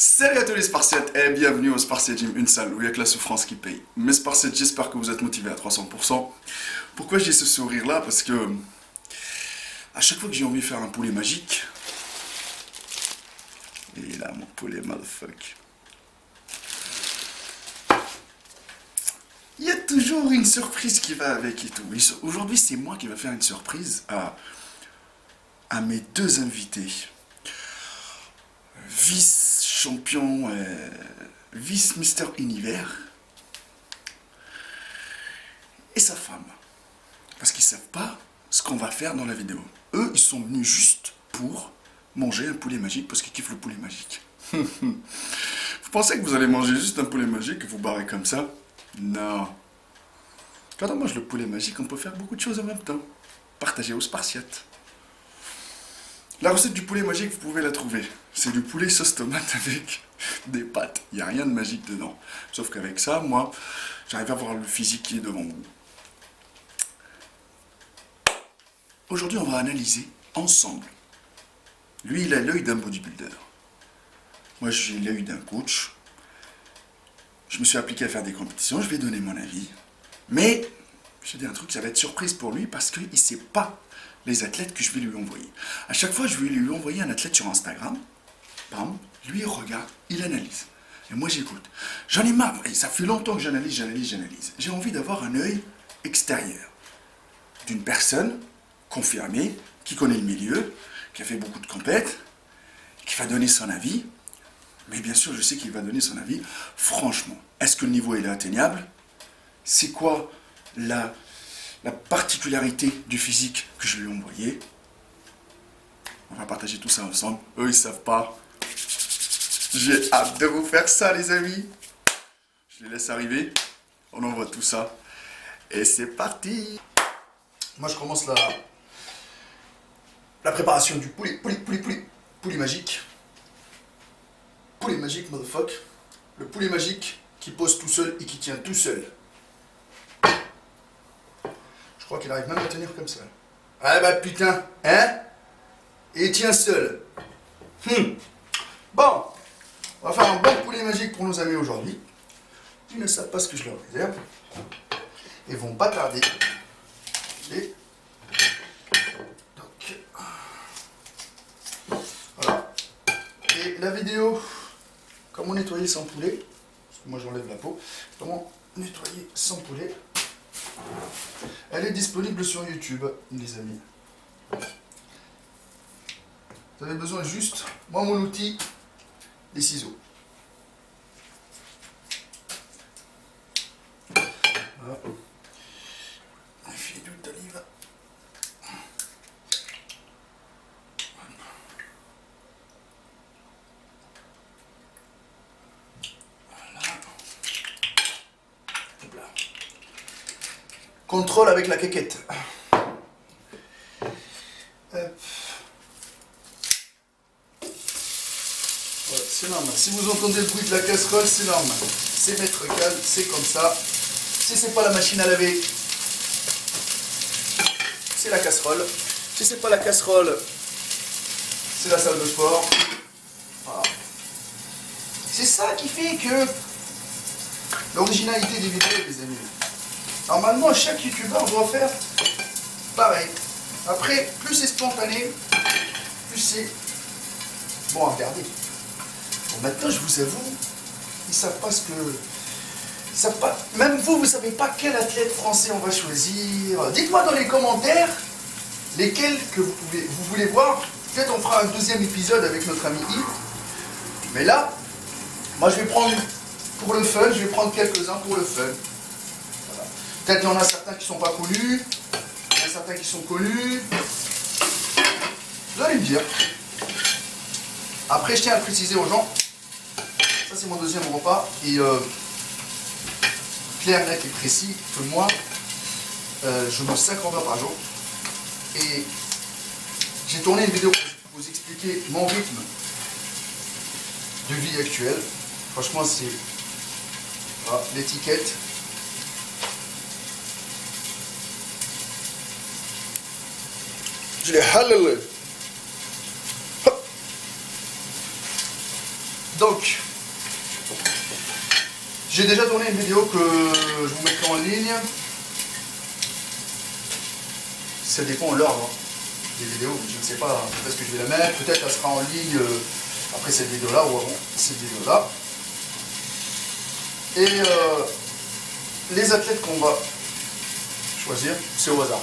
Salut à tous les Spartiates et bienvenue au Spartiate Gym, une salle où il n'y a que la souffrance qui paye. Mes Spartiates, j'espère que vous êtes motivés à 300%. Pourquoi j'ai ce sourire là? Parce que à chaque fois que j'ai envie de faire un poulet magique, il est là mon poulet motherfuck. Il y a toujours une surprise qui va avec et tout. Aujourd'hui c'est moi qui vais faire une surprise à mes deux invités. Vice-champion, vice-mister Univers et sa femme. Parce qu'ils savent pas ce qu'on va faire dans la vidéo. Eux, ils sont venus juste pour manger un poulet magique parce qu'ils kiffent le poulet magique. Vous pensez que vous allez manger juste un poulet magique et vous barrez comme ça? Non. Quand on mange le poulet magique, on peut faire beaucoup de choses en même temps. Partager aux Spartiates. La recette du poulet magique, vous pouvez la trouver. C'est du poulet sauce tomate avec des pâtes. Il n'y a rien de magique dedans. Sauf qu'avec ça, moi, j'arrive à voir le physique qui est devant vous. Aujourd'hui, on va analyser ensemble. Lui, il a l'œil d'un bodybuilder. Moi, j'ai l'œil d'un coach. Je me suis appliqué à faire des compétitions. Je vais donner mon avis. Mais, je dis un truc, ça va être surprise pour lui parce qu'il ne sait pas les athlètes que je vais lui envoyer. À chaque fois, je vais lui envoyer un athlète sur Instagram. Bam, lui, il regarde, il analyse. Et moi, j'écoute. J'en ai marre. Et ça fait longtemps que j'analyse. J'ai envie d'avoir un œil extérieur. D'une personne confirmée, qui connaît le milieu, qui a fait beaucoup de compètes, qui va donner son avis. Mais bien sûr, je sais qu'il va donner son avis. Franchement, est-ce que le niveau est atteignable? C'est quoi la particularité du physique que je lui ai envoyé? On va partager tout ça ensemble. Eux, ils savent pas. J'ai hâte de vous faire ça, les amis. Je les laisse arriver. On envoie tout ça. Et c'est parti. Moi, je commence la préparation du poulet magique. Poulet magique, motherfuck. Le poulet magique qui pose tout seul et qui tient tout seul. Je crois qu'il arrive même à tenir comme ça. Ah bah putain, hein? Et il tient seul. Bon, on va faire un bon poulet magique pour nos amis aujourd'hui. Ils ne savent pas ce que je leur réserve. Ils vont pas tarder. Et donc, voilà. Et la vidéo, comment nettoyer sans poulet, parce que moi j'enlève la peau, comment nettoyer sans poulet, elle est disponible sur YouTube, les amis. Vous avez besoin juste, moi mon outil, des ciseaux. Voilà. Un filet d'huile d'olive. Voilà. Hop là. Contrôle avec la quéquette. C'est normal. Si vous entendez le bruit de la casserole, c'est normal. C'est mettre calme, c'est comme ça. Si c'est pas la machine à laver, c'est la casserole. Si c'est pas la casserole, c'est la salle de sport. Voilà. C'est ça qui fait que l'originalité des vidéos, les amis. Normalement, chaque youtubeur doit faire pareil. Après, plus c'est spontané, plus c'est bon à regarder. Bon, maintenant, je vous avoue, ils savent pas ce que... Ils savent pas... Même vous, vous savez pas quel athlète français on va choisir. Dites-moi dans les commentaires lesquels que vous voulez voir. Peut-être on fera un deuxième épisode avec notre ami Yves. Mais là, moi je vais prendre pour le fun, je vais prendre quelques-uns pour le fun. Voilà. Peut-être qu'il y en a certains qui sont pas connus, il y en a certains qui sont connus. Vous allez me dire. Après, je tiens à préciser aux gens, ça c'est mon deuxième repas, et clair, net et précis que moi, je mange 5 repas par jour, et j'ai tourné une vidéo pour vous expliquer mon rythme de vie actuel. Franchement, c'est voilà, l'étiquette. Je l'ai halal. Donc, j'ai déjà tourné une vidéo que je vous mettrai en ligne. Ça dépend de l'ordre des vidéos, je ne sais pas peut-être que je vais la mettre, peut-être elle sera en ligne après cette vidéo-là ou avant cette vidéo-là. Et les athlètes qu'on va choisir, c'est au hasard.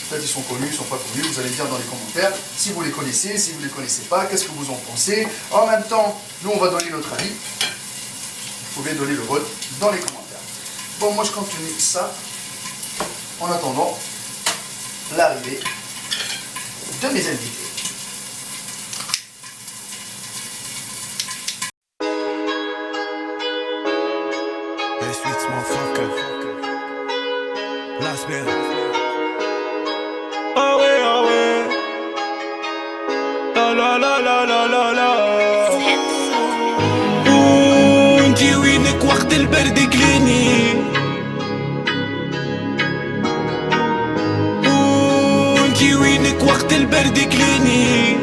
Peut-être ils sont connus, ils ne sont pas connus, vous allez me dire dans les commentaires si vous les connaissez, si vous ne les connaissez pas, qu'est-ce que vous en pensez. En même temps, nous on va donner notre avis. Vous pouvez donner le vote dans les commentaires. Bon, moi je continue ça en attendant l'arrivée de mes invités. Ah ouais, ah ouais. La la la la la la la. وانت وينك وقت البرد كليني وانت وينك وقت البرد كليني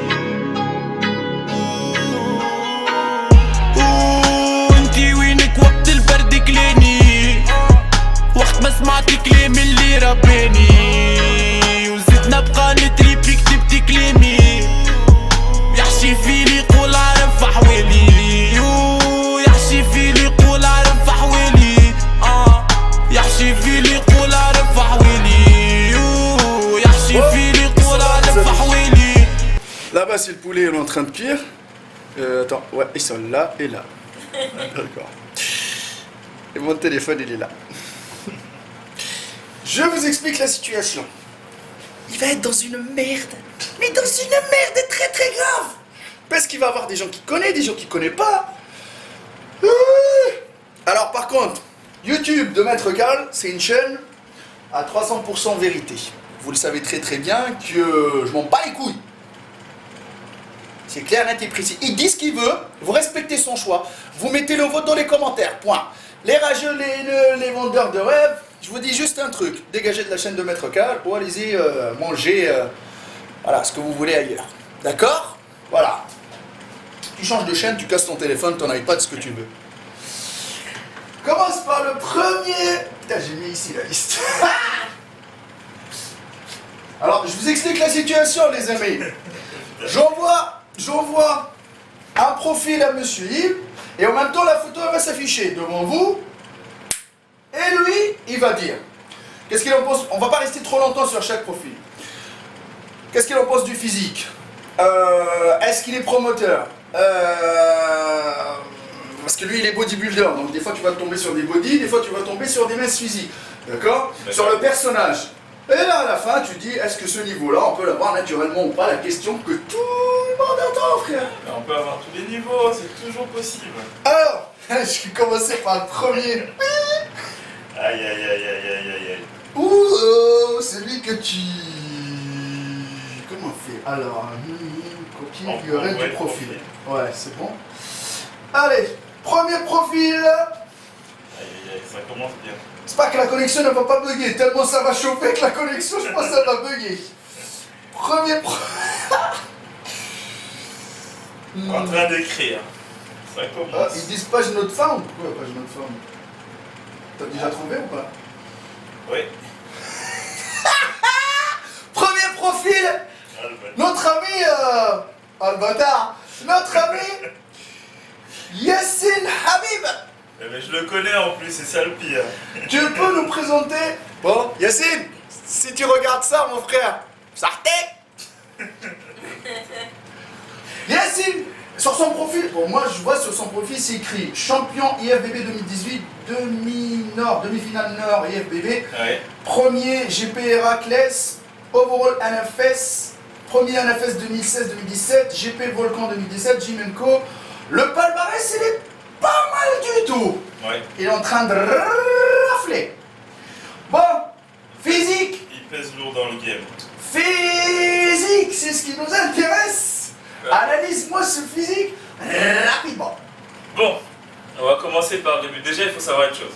وانت وينك وقت البرد كليني وقت ما سمعت كلام اللي رباني وزدنا بقى نتريبي كتبت كلامي يحشي فيني يقول عرف حوالي يحشي فيني يقول عرف حوالي يحشي فيني يقول عرف حوالي يحشي فيني يقول عرف حوالي. Là-bas c'est le poulet, on est en train de cuire. Attends, ouais, ils sont là et là. D'accord. Et mon téléphone il est là. Je vous explique la situation. Il va être dans une merde. Mais dans une merde très très grave. Parce qu'il va y avoir des gens qui connaissent, des gens qui ne connaissent pas. Alors par contre, YouTube de Maître Karl, c'est une chaîne à 300% vérité. Vous le savez très très bien que je m'en bats les couilles. C'est clair, net et précis. Il dit ce qu'il veut, vous respectez son choix, vous mettez le vote dans les commentaires, point. Les rageux, les vendeurs de rêves, je vous dis juste un truc, dégagez de la chaîne de Maître Karl ou allez-y manger voilà, ce que vous voulez ailleurs. D'accord? Voilà. Tu changes de chaîne, tu casses ton téléphone, ton iPad, ce que tu veux. Commence par le premier... Putain, j'ai mis ici la liste. Alors, je vous explique la situation, les amis. J'envoie un profil à Monsieur Yves, et en même temps, la photo elle va s'afficher devant vous. Et lui, il va dire. Qu'est-ce qu'il en pense? On va pas rester trop longtemps sur chaque profil. Qu'est-ce qu'il en pense du physique? Est-ce qu'il est promoteur? Parce que lui, il est bodybuilder. Donc des fois, tu vas tomber sur des body, des fois, tu vas tomber sur des minces physiques. D'accord? Sur le personnage. Et là, à la fin, tu dis, est-ce que ce niveau-là, on peut l'avoir naturellement ou pas? La question que tout le monde attend, frère. Mais on peut avoir tous les niveaux, c'est toujours possible. Alors, je vais commencer par le premier. Aïe aïe aïe aïe aïe aïe aïe. Ouh, celui que tu... Comment on fait? Alors, copie URL du profil. Ouais, c'est bon. Allez, premier profil. Aïe aïe aïe, ça commence bien. C'est pas que la connexion ne va pas bugger, tellement ça va chauffer que la connexion, je pense que ça va bugger. Premier profil. En train d'écrire. Ça Ah, commence. ils disent page not found. Pourquoi page not found? T'as déjà trouvé ou pas? Oui. Premier profil. Notre ami Al-Bata, notre ami Yassine Habib. Mais je le connais en plus, c'est ça le pire. Tu peux nous présenter? Bon, Yassine, si tu regardes ça, mon frère, sortez. Yassine, sur son profil, bon, moi je vois sur son profil, c'est écrit champion IFBB 2018, demi-finale Nord IFBB, Ouais. premier GP Héraclès, overall NFS, premier NFS 2016-2017, GP Volcan 2017, Jimenko. Le palmarès, il est pas mal du tout. Ouais. Il est en train de rafler. Bon, physique. Il pèse lourd dans le game. Physique, c'est ce qui nous intéresse. Ouais. Analyse-moi ce physique rapidement. Bon, on va commencer par le début. Déjà, il faut savoir une chose.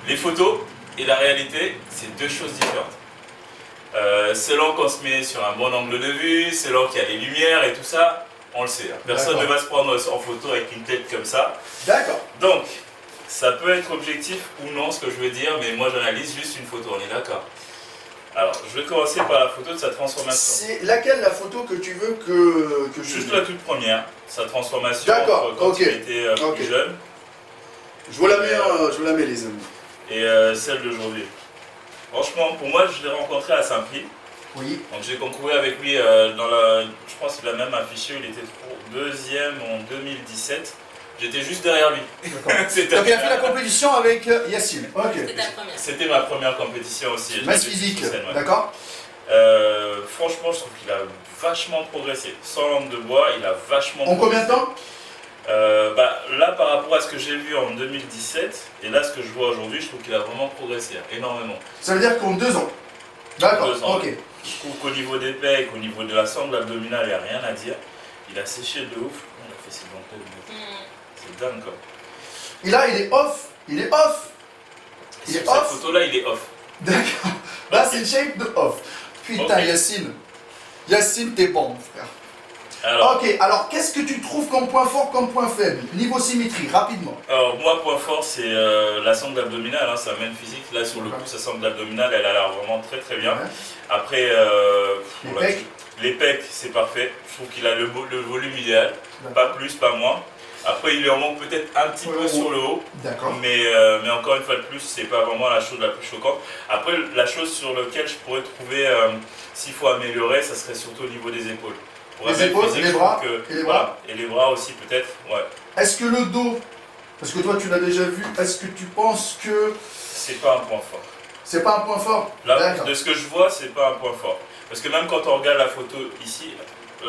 Les photos et la réalité, c'est deux choses différentes. Selon qu'on se met sur un bon angle de vue, selon qu'il y a les lumières et tout ça, On le sait, hein. Personne ne D'accord. va se prendre en photo avec une tête comme ça. D'accord. Donc, ça peut être objectif ou non ce que je veux dire, mais moi j'analyse juste une photo, on est d'accord. Alors, je vais commencer par la photo de sa transformation. C'est laquelle la photo que tu veux que je Juste dise la toute première, sa transformation D'accord, quand ok. il était Ok. plus jeune Je vous la mets les amis. et celle d'aujourd'hui. Franchement, pour moi, je l'ai rencontré à Saint-Prix. Oui. Donc j'ai concouru avec lui je pense qu'il a même affiché, il était deuxième en 2017. J'étais juste derrière lui. D'accord. C'était Donc il a fait la compétition avec Yacine. Ok. C'était ta première. C'était ma première compétition aussi. Masse J'étais physique. sur scène, ouais. D'accord. Franchement, je trouve qu'il a vachement progressé. Sans lampe de bois, il a vachement En combien de temps? Là, par rapport à ce que j'ai vu en 2017, et là, ce que je vois aujourd'hui, je trouve qu'il a vraiment progressé, hein, énormément. Ça veut dire qu'en 2 ans. D'accord. 2 ans. Ok. Je trouve qu'au niveau des pecs, au niveau de la sangle abdominale, il n'y a rien à dire. Il a séché de ouf. On a fait ses dentelles. C'est dingue, quoi. Et là, il est off. Il est off. Il Sur est cette off. photo-là, il est off. D'accord. Là, c'est une shape de off. Putain, Ok. Yacine. Yacine, t'es bon, frère. Alors, Ok, alors qu'est-ce que tu trouves comme point fort, comme point faible? Niveau symétrie, rapidement. moi, point fort, c'est la sangle abdominale, hein, sa main physique. Là, sur le coup, sa sangle abdominale, elle a l'air vraiment très très bien. Ouais. Après, Les voilà, pecs. les pecs, c'est parfait. Je trouve qu'il a le volume idéal. D'accord. Pas plus, pas moins. Après, il lui en manque peut-être un petit peu sur le haut. D'accord. Mais encore une fois de plus, c'est pas vraiment la chose la plus choquante. Après, la chose sur laquelle je pourrais trouver s'il faut améliorer, ça serait surtout au niveau des épaules. Pour Les un mec épaules, physique, les je bras, trouve que- et les voilà, bras. et les bras aussi peut-être, ouais. Est-ce que le dos, parce que toi tu l'as déjà vu, est-ce que tu penses que C'est pas un point fort. c'est pas un point fort? Là, D'accord. de ce que je vois, c'est pas un point fort. Parce que même quand on regarde la photo ici,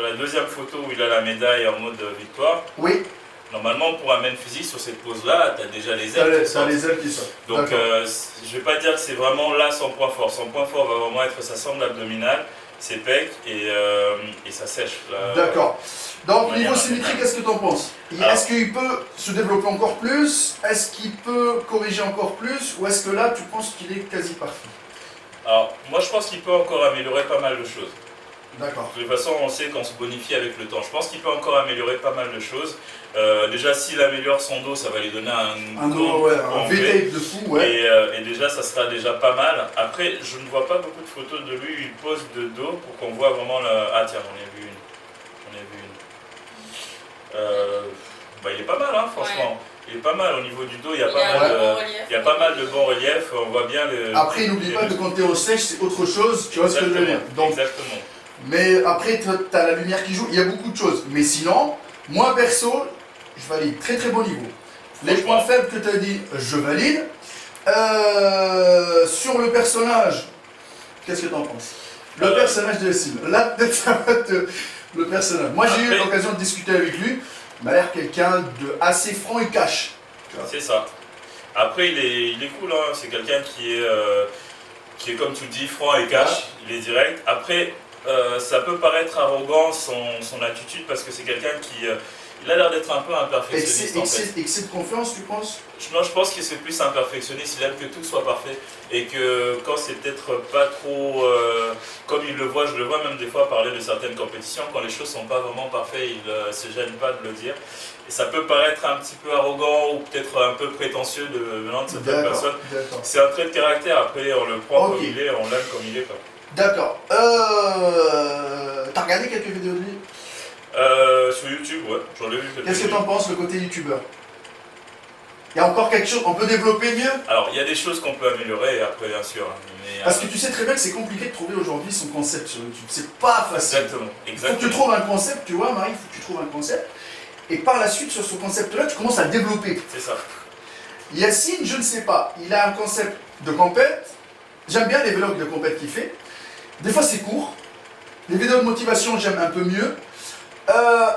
la deuxième photo où il a la médaille en mode victoire, Oui, normalement pour un man physique sur cette pose-là, tu as déjà les t'as ailes. qui les, sortent. ailes qui sortent. Donc D'accord. je vais pas dire que c'est vraiment là son point fort. Son point fort va vraiment être sa sangle abdominale, ses pecs et sa sèche. D'accord. Donc ouais, niveau y a- symétrie, qu'est-ce que tu en penses? Alors- Est-ce qu'il peut se développer encore plus? Est-ce qu'il peut corriger encore plus? Ou est-ce que là tu penses qu'il est quasi parfait? Alors moi je pense qu'il peut encore améliorer pas mal de choses. D'accord. De toute façon on sait qu'on se bonifie avec le temps. Je pense qu'il peut encore améliorer pas mal de choses. Déjà s'il améliore son dos, ça va lui donner Un corps dos, ouais, pour un enlever. V-tape de fou, ouais. Et déjà, ça sera déjà pas mal. Après, je ne vois pas beaucoup de photos de lui où il pose de dos pour qu'on voit vraiment le... Ah tiens, j'en ai vu une. J'en ai vu une. Il est pas mal, hein, franchement. Il est pas mal au niveau du dos. Il y a, Il pas, a mal un bon de... relief. il y a pas mal de bons reliefs. On voit bien le... Après, n'oublie pas que quand t'es au sèche, c'est autre chose, tu vois ce que je veux dire. Donc, Exactement. mais après, t'as la lumière qui joue, il y a beaucoup de choses. Mais sinon, moi perso, je valide très très bon niveau. Les Franchement. points faibles que tu as dit, je valide. Sur le personnage, qu'est-ce que tu en penses? Le personnage de Yacine. Là, peut-être ça va te... Le personnage. Moi, j'ai eu Après- l'occasion de discuter avec lui. Il m'a l'air quelqu'un de assez franc et cash. C'est ça. Après, il est cool, hein. C'est quelqu'un qui est, comme tu le dis, franc et cash. Il est direct. Après, ça peut paraître arrogant son attitude parce que c'est quelqu'un qui... il a l'air d'être un peu un perfectionniste en fait. Excès de confiance, tu penses? Non, je pense que c'est plus un perfectionniste, il aime que tout soit parfait et que quand c'est peut-être pas trop comme il le voit, je le vois même des fois parler de certaines compétitions, quand les choses sont pas vraiment parfaites, il se gêne pas de le dire. Et ça peut paraître un petit peu arrogant ou peut-être un peu prétentieux venant de certaines personnes. D'accord. C'est un trait de caractère, après on le prend Ok. comme il est, on l'aime comme il est. Quoi. D'accord. T'as regardé quelques vidéos de lui? Sur YouTube, ouais, j'en ai vu quelques Qu'est-ce que vidéos. t'en penses, le côté youtubeur? Il y a encore quelque chose, on peut développer mieux? Alors, il y a des choses qu'on peut améliorer après, bien sûr. Hein, mais, Parce que tu sais très bien que c'est compliqué de trouver aujourd'hui son concept sur YouTube. C'est pas facile. Exactement, Il faut que tu exactement. trouves un concept, tu vois, Marie, il faut que tu trouves un concept. Et par la suite, sur ce concept-là, tu commences à le développer. C'est ça. Yacine, je ne sais pas, il a un concept de compète. J'aime bien les vlogs de compète qu'il fait. Des fois, c'est court. Les vidéos de motivation, j'aime un peu mieux.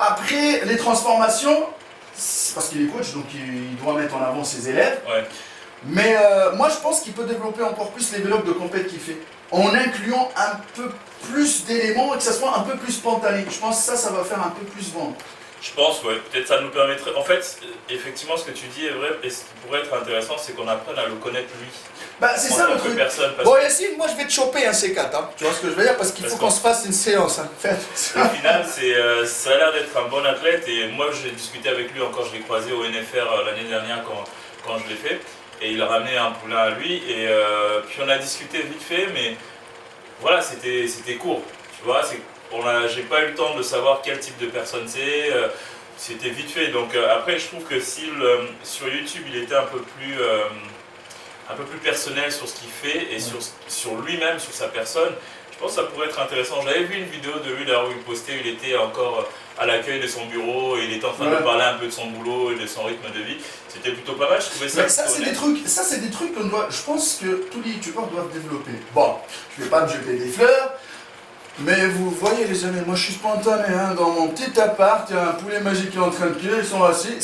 Après, les transformations, c'est parce qu'il est coach, donc il doit mettre en avant ses élèves. Ouais. Mais moi, je pense qu'il peut développer encore plus les vlogs de compète qu'il fait, en incluant un peu plus d'éléments et que ça soit un peu plus spontané. Je pense que ça va faire un peu plus vendre. Je pense, ouais, peut-être ça nous permettrait. En fait, effectivement, ce que tu dis est vrai, et ce qui pourrait être intéressant, c'est qu'on apprenne à le connaître lui. Bah, c'est en ça tant le que truc. personne, parce Bon, Yacine, moi je vais te choper un C4, hein. Tu vois ce que je veux dire? Parce qu'il Parce faut qu'on se fasse une séance, hein. Au final, ça a l'air d'être un bon athlète et moi j'ai discuté avec lui encore, je l'ai croisé au NFR l'année dernière quand je l'ai fait et il a ramené un poulain à lui et puis on a discuté vite fait mais voilà c'était court, tu vois, j'ai pas eu le temps de savoir quel type de personne c'est, c'était vite fait donc après je trouve que si sur YouTube il était un peu plus personnel sur ce qu'il fait et sur lui-même, sur sa personne, je pense que ça pourrait être intéressant. J'avais vu une vidéo de lui là où il postait, il était encore à l'accueil de son bureau et il était en train de parler un peu de son boulot et de son rythme de vie. C'était plutôt pas mal, je trouvais ça. Mais ça, c'est des trucs qu'on doit. Je pense que tous les youtubeurs doivent développer. Bon, je vais pas me jeter des fleurs, mais vous voyez, les amis, moi je suis spontané, hein, dans mon petit appart, il y a un poulet magique qui est en train de cuire, ils sont assis.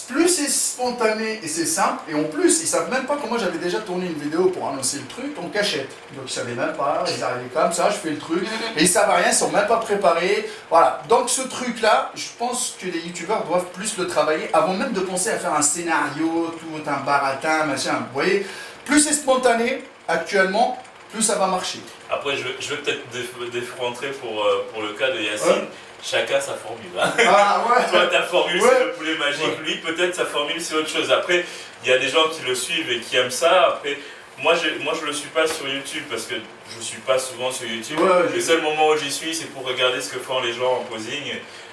Plus c'est spontané et c'est simple, et en plus, ils savent même pas que moi j'avais déjà tourné une vidéo pour annoncer le truc en cachette. Donc ils savaient même pas, ils arrivaient comme ça, je fais le truc, et ils savent rien, ils sont même pas préparés. Voilà, donc ce truc-là, je pense que les youtubeurs doivent plus le travailler avant même de penser à faire un scénario, tout un baratin, machin. Vous voyez, plus c'est spontané actuellement, plus ça va marcher. Après, je vais peut-être défrontrer pour le cas de Yacine. Ouais. Chacun sa formule. Hein. Ah ouais. Toi, ta formule, c'est le poulet magique. Lui, peut-être sa formule, c'est autre chose. Après, il y a des gens qui le suivent et qui aiment ça. Après, moi, je le suis pas sur YouTube parce que je suis pas souvent sur YouTube. Le seul moment où j'y suis, c'est pour regarder ce que font les gens en posing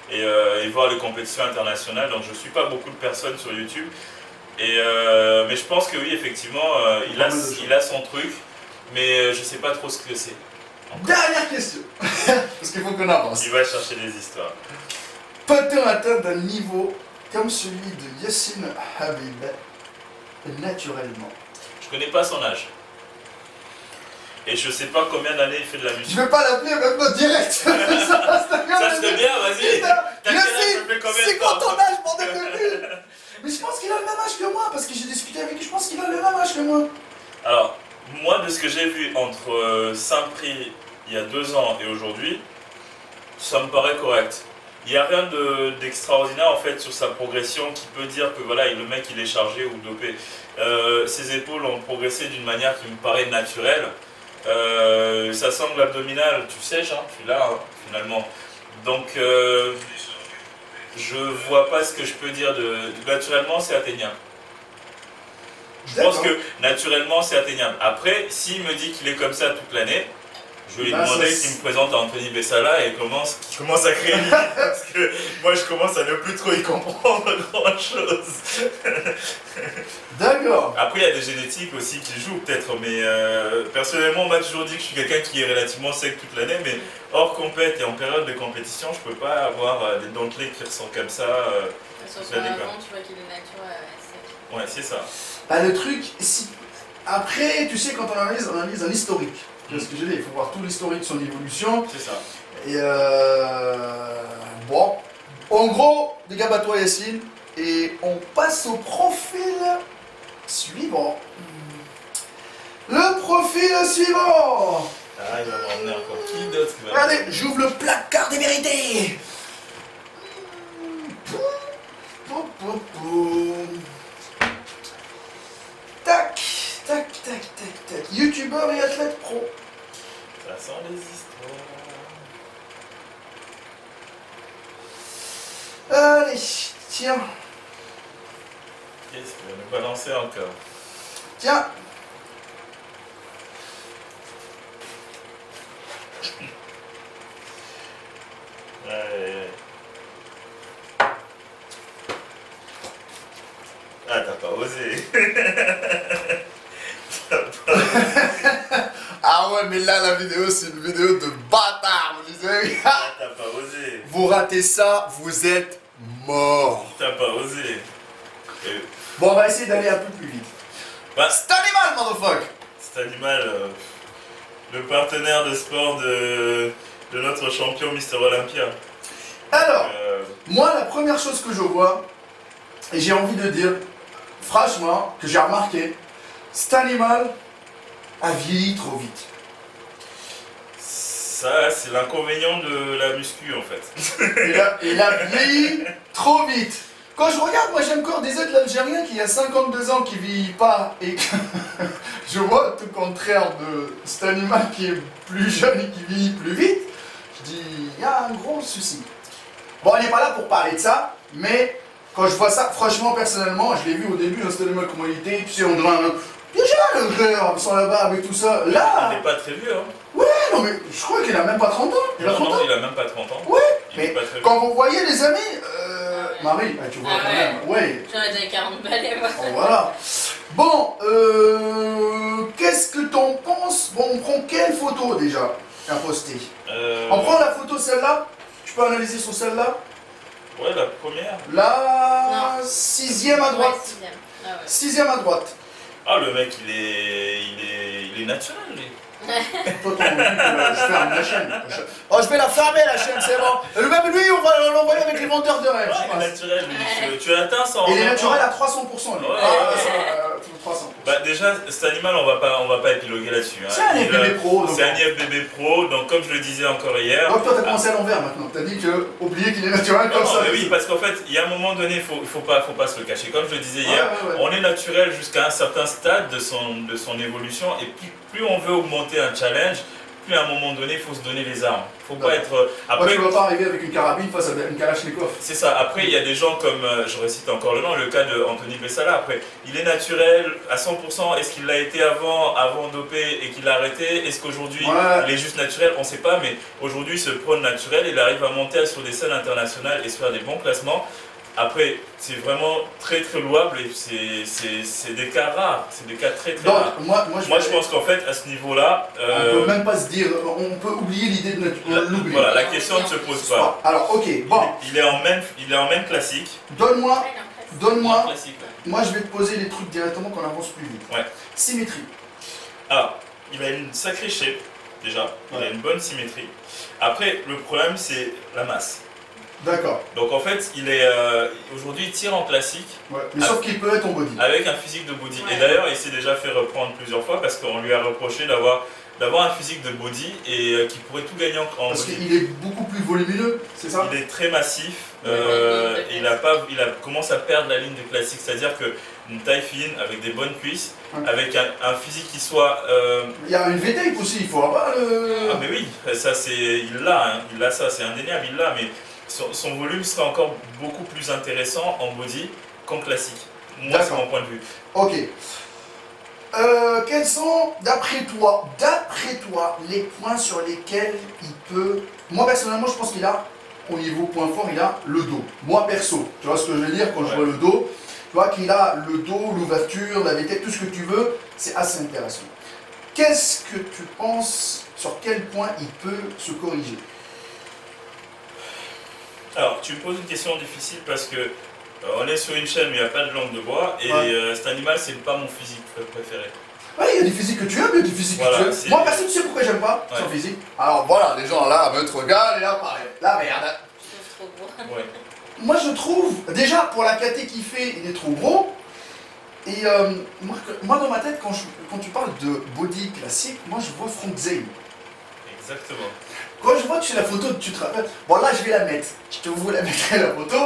et voir les compétitions internationales. Donc, je suis pas beaucoup de personnes sur YouTube. Mais je pense que oui, effectivement, il a son truc, mais je sais pas trop ce que c'est. Encore. Dernière question, parce qu'il faut qu'on avance. Il va chercher des histoires. Peut-on atteindre un niveau comme celui de Yacine Habib naturellement? Je connais pas son âge. Et je sais pas combien d'années il fait de la musique. Je vais pas l'appeler maintenant direct. ça serait bien, vas-y. Yacine, c'est quoi ton âge pour de début? Mais je pense qu'il a le même âge que moi, parce que j'ai discuté avec lui, je pense qu'il a le même âge que moi. Alors, moi, de ce que j'ai vu entre Saint-Prix il y a 2 ans et aujourd'hui, ça me paraît correct. Il n'y a rien d'extraordinaire en fait sur sa progression qui peut dire que voilà, le mec il est chargé ou dopé. Ses épaules ont progressé d'une manière qui me paraît naturelle. Sa sangle abdominale, tu sèches, hein, tu l'as hein, finalement. Donc je vois pas ce que je peux dire naturellement, c'est atteignable. Je pense que naturellement c'est atteignable. Après, s'il me dit qu'il est comme ça toute l'année, je vais lui demander qu'il me présente à Anthony Bessala et qu'il commence à créer une idée parce que moi je commence à ne plus trop y comprendre grand chose. D'accord. Après il y a des génétiques aussi qui jouent peut-être, mais personnellement on m'a toujours dit que je suis quelqu'un qui est relativement sec toute l'année, mais hors compète et en période de compétition je peux pas avoir des dentelés qui ressortent comme ça. Surtout avant tu vois qu'il est naturel sec. Ouais c'est ça. Bah, le truc, après tu sais quand on analyse un historique. Tu vois ce que je dis, il faut voir tout l'historique de son évolution. C'est ça. Et bon, en gros, des gars, toi Yacine, et on passe au profil suivant. Le profil suivant. Ah, il va m'emmener encore qui d'autre? Regardez, j'ouvre le placard des vérités. Tac, tac, tac, tac, tac. Youtubeur et athlète pro. Ça sent les histoires. Allez, tiens. Qu'est-ce qu'il va nous balancer encore? Tiens. Ah, t'as pas osé. Ah ouais, mais là, la vidéo, c'est une vidéo de bâtard, vous disiez. Ah, t'as pas osé. Vous ratez ça, vous êtes mort. T'as pas osé. Bon, on va essayer d'aller un peu plus vite. Bah, c'est animal, motherfucker. C'est animal, le partenaire de sport de notre champion Mister Olympia. Alors, moi, la première chose que je vois, et j'ai envie de dire, franchement, que j'ai remarqué, cet animal a vieilli trop vite. Ça, c'est l'inconvénient de la muscu en fait. Il a vieilli trop vite. Quand je regarde, moi j'ai encore des aides l'Algérien qui a 52 ans qui vieillit pas et que je vois tout le contraire de cet animal qui est plus jeune et qui vieillit plus vite, je dis il y a un gros souci. Bon, on n'est pas là pour parler de ça, mais quand je vois ça, franchement, personnellement, je l'ai vu au début, c'était le comment il était, tu sais, on dirait déjà le frère, sans la barbe et tout ça. Là, Il n'est pas très vieux, hein. ouais, non mais je crois qu'il a même pas 30 ans. Il a 30 ans. Non, il a même pas 30 ans. Ouais, Il est mais pas très vieux. quand vous voyez les amis, Marie, tu vois Ah quand même, ouais. J'aurais déjà 40 balais, moi. Bon, voilà. Bon, qu'est-ce que t'en penses? Bon, on prend quelle photo déjà à poster? On prend la photo celle-là? Tu peux analyser sur celle-là? Ouais, la première. La Non. 6e à Ouais, droite. 6e. Ah ouais. 6e à droite. Ah, le mec, il est naturel, lui. Toi, t'as envie que je ferme la chaîne. Oh, je vais la fermer la chaîne, c'est bon. Même lui, on va l'envoyer avec les vendeurs de rêves, Ah, je il est pense. naturel, lui. Tu atteins ça en Il est même temps. naturel à 300%, lui. Ouais, Ah, ouais, ça, 300%. Bah déjà, cet animal, on va pas épiloguer là-dessus. Hein. C'est un IFBB Pro, donc. C'est un IFBB Pro, donc comme je le disais encore hier. Donc toi, t'as commencé à l'envers maintenant. T'as dit que, oubliez qu'il est naturel Non, comme non, ça. mais oui, parce qu'en fait, il y a un moment donné, il faut pas se le cacher. Comme je le disais hier, Ouais. on est naturel jusqu'à un certain stade de son évolution, et plus on veut augmenter un challenge, plus à un moment donné, il faut se donner les armes. Il faut pas être... Moi, Après, tu ne vas pas arriver avec une carabine face à une Kalachnikov. c'est ça. Après, il y a des gens comme, je récite encore le nom, le cas de Anthony Bessala. Après, il est naturel à 100%. Est-ce qu'il l'a été avant dopé et qu'il a arrêté? Est-ce qu'aujourd'hui, Ouais. il est juste naturel? On ne sait pas, mais aujourd'hui, il se prône naturel. Il arrive à monter sur des scènes internationales et se faire des bons classements. Après, c'est vraiment très très louable et c'est des cas rares. C'est des cas très très rares. Donc, moi, Moi, je pense qu'en fait, à ce niveau-là, on peut même pas se dire, on peut oublier l'idée de l'oublier. voilà, la question ne se pose pas. Alors, ok, bon, Il est en main classique. donne-moi, Ouais, il est en Main donne-moi, classique, ouais. moi je vais te poser les trucs directement qu'on avance plus vite. Ouais. Symétrie. Alors, il a une sacrée shape, déjà. Il a Ouais. une bonne symétrie. Après, le problème, c'est la masse. D'accord. Donc, en fait, aujourd'hui, il tire en classique Ouais. Mais sauf qu'il peut être en body. avec un physique de body. Ouais. Et d'ailleurs, il s'est déjà fait reprendre plusieurs fois parce qu'on lui a reproché d'avoir un physique de body et qui pourrait tout gagner en Parce body. qu'il est beaucoup plus volumineux, c'est ça? Il est très massif, Ouais, et il commence à perdre la ligne de classique, c'est-à-dire qu'une taille fine, avec des bonnes cuisses, Ouais. avec un physique qui soit... Il y a une V-tape aussi, il faut avoir le... Ah mais oui, ça il l'a ça, c'est indéniable, il l'a, mais son volume sera encore beaucoup plus intéressant en body qu'en classique. Moi, c'est D'accord. mon point de vue. Ok. Quels sont, d'après toi, les points sur lesquels il peut... Moi, personnellement, je pense qu'il a, au niveau point fort, il a le dos. Moi, perso, tu vois ce que je veux dire quand je vois le dos? Tu vois qu'il a le dos, l'ouverture, la vitesse, tout ce que tu veux, c'est assez intéressant. Qu'est-ce que tu penses, sur quel point il peut se corriger? Alors, tu me poses une question difficile parce que on est sur une chaîne où il n'y a pas de langue de bois et Ouais. cet animal, c'est pas mon physique préféré. Ouais, il y a des physiques que tu aimes, il y a des physiques Voilà, que tu c'est- aimes. Moi, perso, tu sais pourquoi j'aime pas son Ouais. physique? Alors voilà, les gens là me te regardent et là, pareil, la merde. Je trouve trop gros. Ouais. Moi je trouve, déjà pour la KT qu'il fait, il est trop gros. Et moi dans ma tête, quand tu parles de body classique, moi je vois Frank Zane. Exactement. Quand je vois que tu la photo, tu te rappelles. Bon là je vais la mettre, je te vous la mettrai la photo.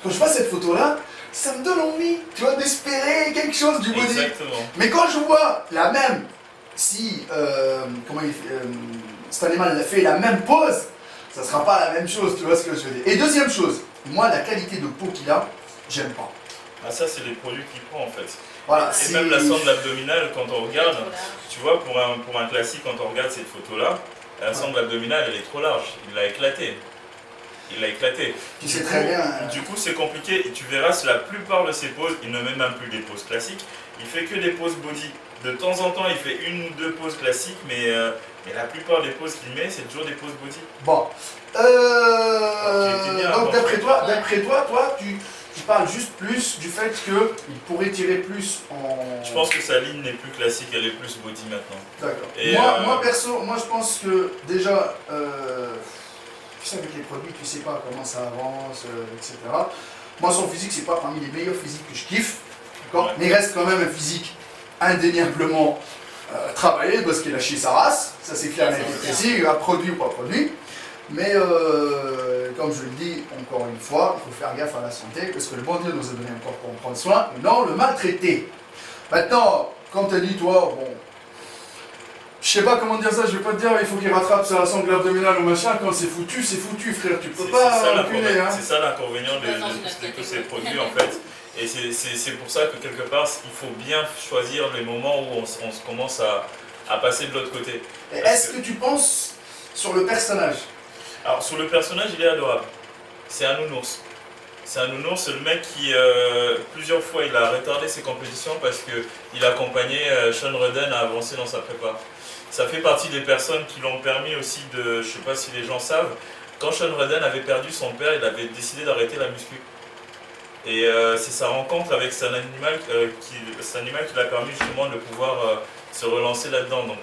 Quand je vois cette photo là, ça me donne envie, tu vois, d'espérer quelque chose du body. Exactement. Mais quand je vois la même, si cet animal fait la même pose, ça sera pas la même chose, tu vois ce que je veux dire. Et deuxième chose, moi la qualité de peau qu'il a, j'aime pas. Ah, ça, c'est les produits qu'il prend en fait. Voilà, Et c'est... même la sonde abdominale, quand on regarde, Trop large. tu vois, pour un classique, quand on regarde cette photo-là, la sonde abdominale, elle est trop large. Il l'a éclaté. Il l'a éclaté. Tu sais très bien. Du coup, c'est compliqué. Et tu verras, la plupart de ses poses, il ne met même plus des poses classiques. Il fait que des poses body. De temps en temps, il fait une ou deux poses classiques, mais la plupart des poses qu'il met, c'est toujours des poses body. Bon. était bien Donc avant. d'après toi, tu parles juste plus du fait qu'il pourrait tirer plus en... Je pense que sa ligne n'est plus classique, elle est plus body maintenant. D'accord. Et, Moi perso, moi je pense que déjà, tu sais avec les produits, tu sais pas comment ça avance, etc. Moi son physique, c'est pas parmi les meilleurs physiques que je kiffe, d'accord. Ouais. Mais il reste quand même un physique indéniablement travailler parce qu'il a chié sa race, ça c'est clair, Ça, net c'est et clair. précis, à produit ou pas produit. Mais comme je le dis encore une fois, il faut faire gaffe à la santé parce que le bon Dieu nous a donné un corps pour en prendre soin et non le maltraiter. Maintenant, comme tu as dit, toi, bon, je sais pas comment dire ça, je vais pas te dire il faut qu'il rattrape sa sangle abdominale ou machin, quand c'est foutu, frère, tu peux C'est pas ça reculer. Hein. c'est ça l'inconvénient C'est pas dans une de autre tous ces catégorie. produits en fait. Et c'est pour ça que quelque part, il faut bien choisir les moments où on se commence à passer de l'autre côté. Et est-ce que tu penses sur le personnage? Alors sur le personnage, il est adorable. C'est un nounours. C'est un nounours, c'est le mec qui, plusieurs fois, il a retardé ses compétitions parce qu'il accompagnait Sean Rudden à avancer dans sa prépa. Ça fait partie des personnes qui l'ont permis aussi de, je sais pas si les gens savent, quand Sean Rudden avait perdu son père, il avait décidé d'arrêter la muscu. Et c'est sa rencontre avec cet animal qui l'a permis justement de pouvoir se relancer là-dedans. Donc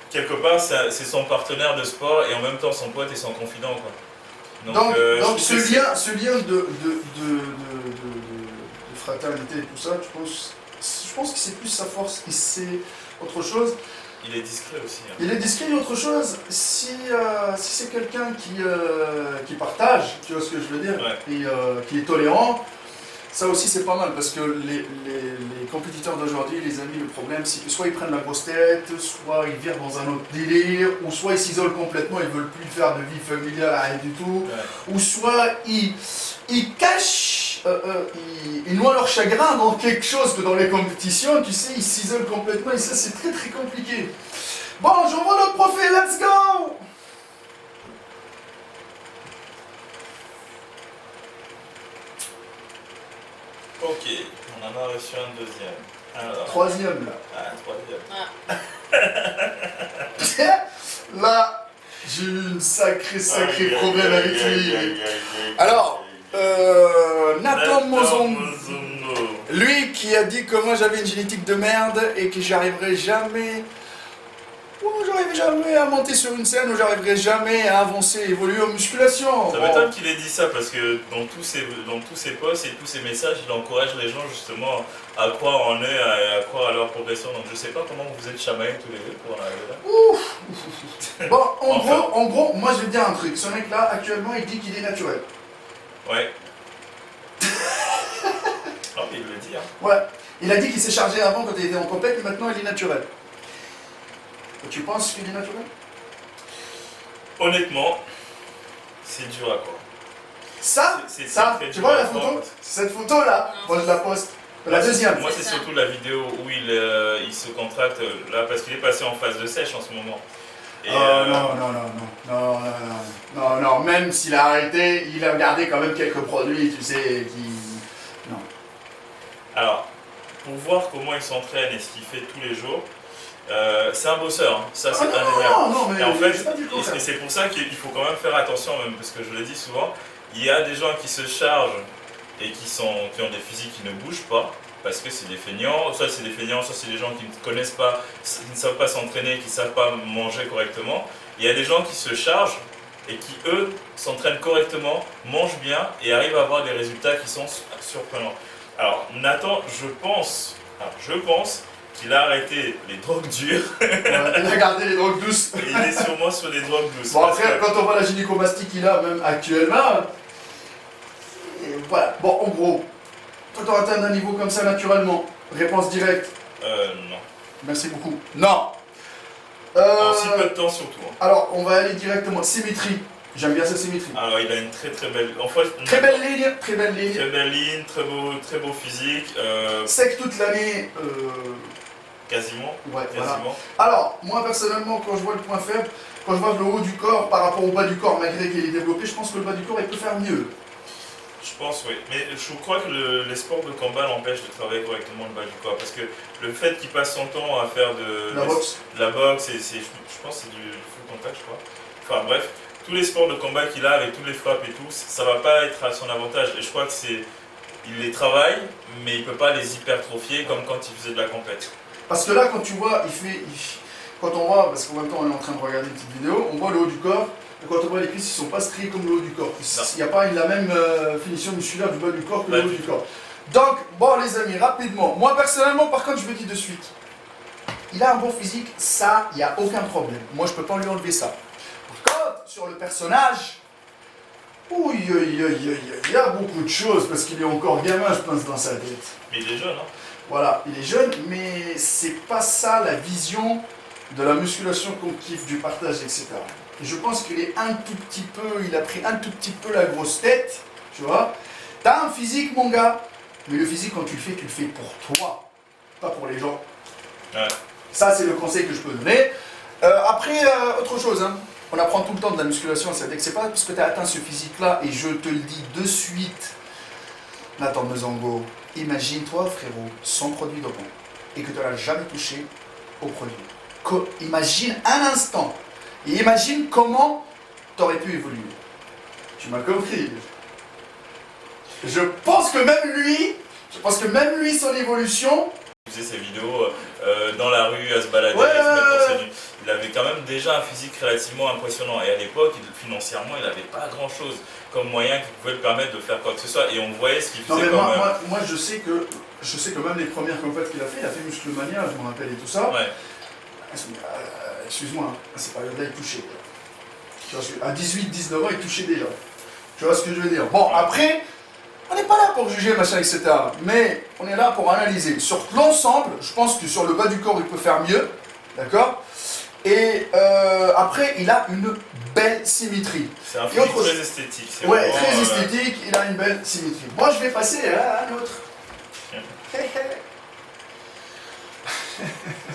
quelque part, c'est son partenaire de sport et en même temps son pote et son confident, quoi. Donc, je trouve ce que lien de fraternité et tout ça, je pense que c'est plus sa force, c'est autre chose. il est discret aussi. Hein. Il est discret et autre chose, si c'est quelqu'un qui partage, tu vois ce que je veux dire, Ouais. et qui est tolérant, ça aussi c'est pas mal parce que les compétiteurs d'aujourd'hui, les amis, le problème c'est que soit ils prennent la grosse tête, soit ils virent dans un autre délire, ou soit ils s'isolent complètement, ils veulent plus faire de vie familiale, rien du tout, Ouais. ou soit ils cachent, ils noient leur chagrin dans quelque chose que dans les compétitions, tu sais, ils s'isolent complètement et ça c'est très très compliqué. Bon, j'envoie notre profil, let's go! Ok, on en a reçu un deuxième. Alors, Troisième là. ah, Ah. troisième. Là, j'ai eu un sacré Aïe, problème aïe, avec aïe, lui. aïe, aïe, aïe, Alors, aïe. Nathan Mozon, Mozono. lui qui a dit que moi j'avais une génétique de merde et que j'arriverai jamais. J'arriverai jamais à monter sur une scène, ou j'arriverai jamais à avancer, évoluer en musculation. Ça m'étonne qu'il ait dit ça parce que dans tous ses posts et tous ses messages, il encourage les gens justement à croire en eux et à croire à leur progression. Donc je sais pas comment vous êtes chamaillés tous les deux pour en arriver là. Bon, en gros, moi je vais te dire un truc. Ce mec là, actuellement, il dit qu'il est naturel. Ouais. Oh, mais il le dit, hein. Ouais. Il a dit qu'il s'est chargé avant quand il était en compète, mais maintenant il est naturel. Tu penses qu'il est naturel? Honnêtement, c'est dur à croire. Ça, C'est ça, très tu dur vois à la croire. photo? Cette photo là, Non, moi je la poste. La deuxième. Moi, C'est c'est ça. surtout la vidéo où il se contracte là parce qu'il est passé en phase de sèche en ce moment. Et, non, même s'il a arrêté, il a gardé quand même quelques produits, tu sais, qui... Non. Alors, pour voir comment il s'entraîne et ce qu'il fait tous les jours, c'est un bosseur, hein. Ça c'est indéniable. non, mais Et en fait, j'ai pas dit le contraire. et c'est pour ça qu'il faut quand même faire attention, même parce que je le dis souvent, il y a des gens qui se chargent et qui ont des physiques qui ne bougent pas, parce que c'est des feignants, soit c'est des feignants, soit c'est des gens qui ne connaissent pas, qui ne savent pas s'entraîner, qui ne savent pas manger correctement. Il y a des gens qui se chargent et qui, eux, s'entraînent correctement, mangent bien et arrivent à avoir des résultats qui sont surprenants. Alors, Nathan, je pense qu'il a arrêté les drogues dures Ouais, il a gardé les drogues douces. et il est sûrement sur des drogues douces. Bon, parce après, que- quand on voit la gynécomastie qu'il a, même actuellement, et voilà. Bon, en gros, toi t'auras atteint un niveau comme ça naturellement. Réponse directe. non. Merci beaucoup. Non. En si peu de temps surtout. Hein. Alors, on va aller directement. Symétrie. J'aime bien cette symétrie. Alors, il a une très très belle. En fait, Très belle ligne, très belle ligne. Très belle ligne, très beau physique, Sec toute l'année. quasiment. Ouais, voilà. Quasiment. Alors, moi personnellement, quand je vois le point faible, quand je vois le haut du corps par rapport au bas du corps, malgré qu'il est développé, je pense que le bas du corps, il peut faire mieux. Je pense, oui. Mais je crois que les sports de combat l'empêchent de travailler correctement le bas du corps. Parce que le fait qu'il passe son temps à faire La boxe. de la boxe, je pense que c'est du full contact, je crois. Enfin bref, tous les sports de combat qu'il a avec toutes les frappes et tout, ça va pas être à son avantage. Et je crois que il les travaille, mais il peut pas les hypertrophier comme quand il faisait de la compète. Parce que là, quand tu vois, quand on voit, parce qu'en même temps on est en train de regarder une petite vidéo, on voit le haut du corps, et quand on voit les cuisses, ils sont pas striés comme le haut du corps. Il n'y a pas la même finition musculaire du bas du corps que le haut du corps. Donc, bon les amis, rapidement, moi personnellement, par contre, je vous dis de suite, il a un bon physique, ça, il n'y a aucun problème. Moi, je peux pas lui enlever ça. Par contre, sur le personnage, il y a beaucoup de choses, parce qu'il est encore gamin, je pense, dans sa tête. Mais il est jeune, hein. Voilà, il est jeune, mais c'est pas ça la vision de la musculation qu'on kiffe, du partage, etc. Et je pense qu'il est un tout petit peu, il a pris un tout petit peu la grosse tête, tu vois. T'as un physique, mon gars, mais le physique, quand tu le fais pour toi, pas pour les gens. Ouais. Ça, c'est le conseil que je peux donner. Après, autre chose, hein. On apprend tout le temps de la musculation, c'est-à-dire que c'est pas parce que tu as atteint ce physique-là, et je te le dis de suite, Nathan Mezango, imagine-toi, frérot, sans produit dopant, et que tu n'as jamais touché au produit. Imagine un instant, et imagine comment tu aurais pu évoluer. Tu m'as compris. Je pense que même lui, son évolution... Il faisait ses vidéos dans la rue à se balader, Ouais, à se mettre ouais. torse nu. Il avait quand même déjà un physique relativement impressionnant. Et à l'époque, financièrement, il n'avait pas grand-chose comme moyen qui pouvait le permettre de faire quoi que ce soit. Et on voyait ce qu'il Non faisait mais quand même. moi je sais que même les premières compètes qu'il a fait, il a fait Musclemania, je me rappelle et tout ça. Ouais. Excuse-moi, à cette période-là, il touchait. Tu vois, à 18-19 ans, il touchait déjà. Tu vois ce que je veux dire? Bon, après, on n'est pas là pour juger, machin, etc. Mais on est là pour analyser. Sur l'ensemble, je pense que sur le bas du corps, il peut faire mieux. D'accord? Et après, il a une belle symétrie. C'est un physique très esthétique. C'est Ouais, vraiment, très esthétique, il a une belle symétrie. Moi, je vais passer à un autre.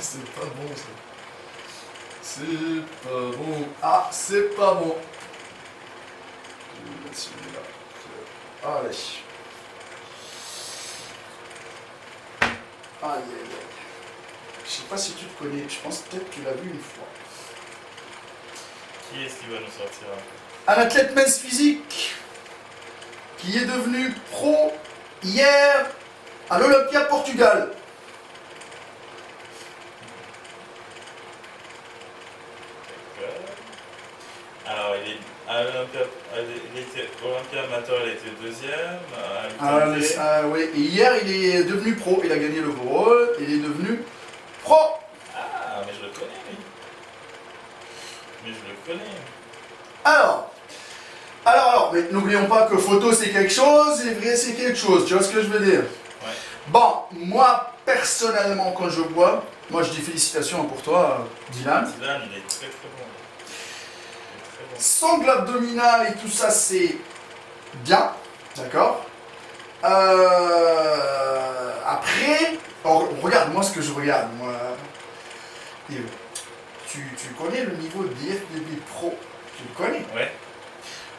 C'est pas bon, ça. C'est pas bon. Ah, c'est pas bon. Je vais mettre celui-là. Allez. Aïe, aïe, aïe. Je sais pas si tu te connais, je pense peut-être que tu l'as vu une fois. Qui est-ce qui va nous sortir Un athlète mince physique qui est devenu pro hier à l'Olympia Portugal. Alors, il était Olympia amateur, il a été deuxième. Oui. Et hier, il est devenu pro. Il a gagné le overall. Il est devenu pro. Ah, mais je le connais, lui. Mais je le connais. Alors, mais n'oublions pas que photo c'est quelque chose et vrai c'est quelque chose. Tu vois ce que je veux dire? Ouais. Bon, moi personnellement, quand je vois, moi je dis félicitations pour toi, Dylan. Dylan, il est très très bon. Sangle abdominal et tout ça, c'est bien, d'accord. Après, regarde, moi ce que je regarde, moi, tu connais le niveau de l'IFBB Pro, tu le connais. Ouais.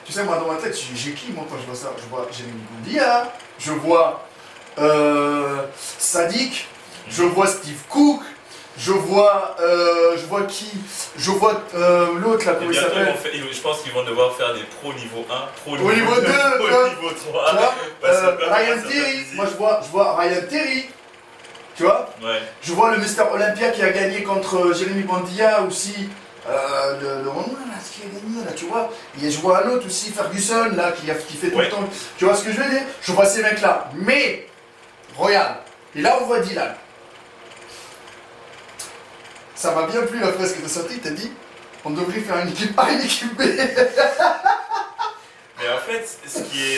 Tu sais, moi dans ma tête, j'ai qui moi quand je vois ça? Je vois Jérémy Bondia, je vois Sadik, je vois Steve Cook. Je vois qui? Je vois l'autre là, comment il s'appelle? Je pense qu'ils vont devoir faire des pros niveau 1, pro Au niveau 2, pro niveau 3. Ryan Terry, moi je vois Ryan Terry, tu vois? Ouais. Je vois le Mister Olympia qui a gagné contre Jérémy Bondia aussi, le Renoir là, qui a gagné là, tu vois? Et je vois un autre aussi, Ferguson là, qui fait tout le temps, tu vois ce que je veux dire? Je vois ces mecs là, mais, regarde, et là on voit Dylan. Ça m'a bien plu la phrase que tu as sortie, tu as dit on devrait faire une équipe A et une équipe B. Mais en fait, ce qui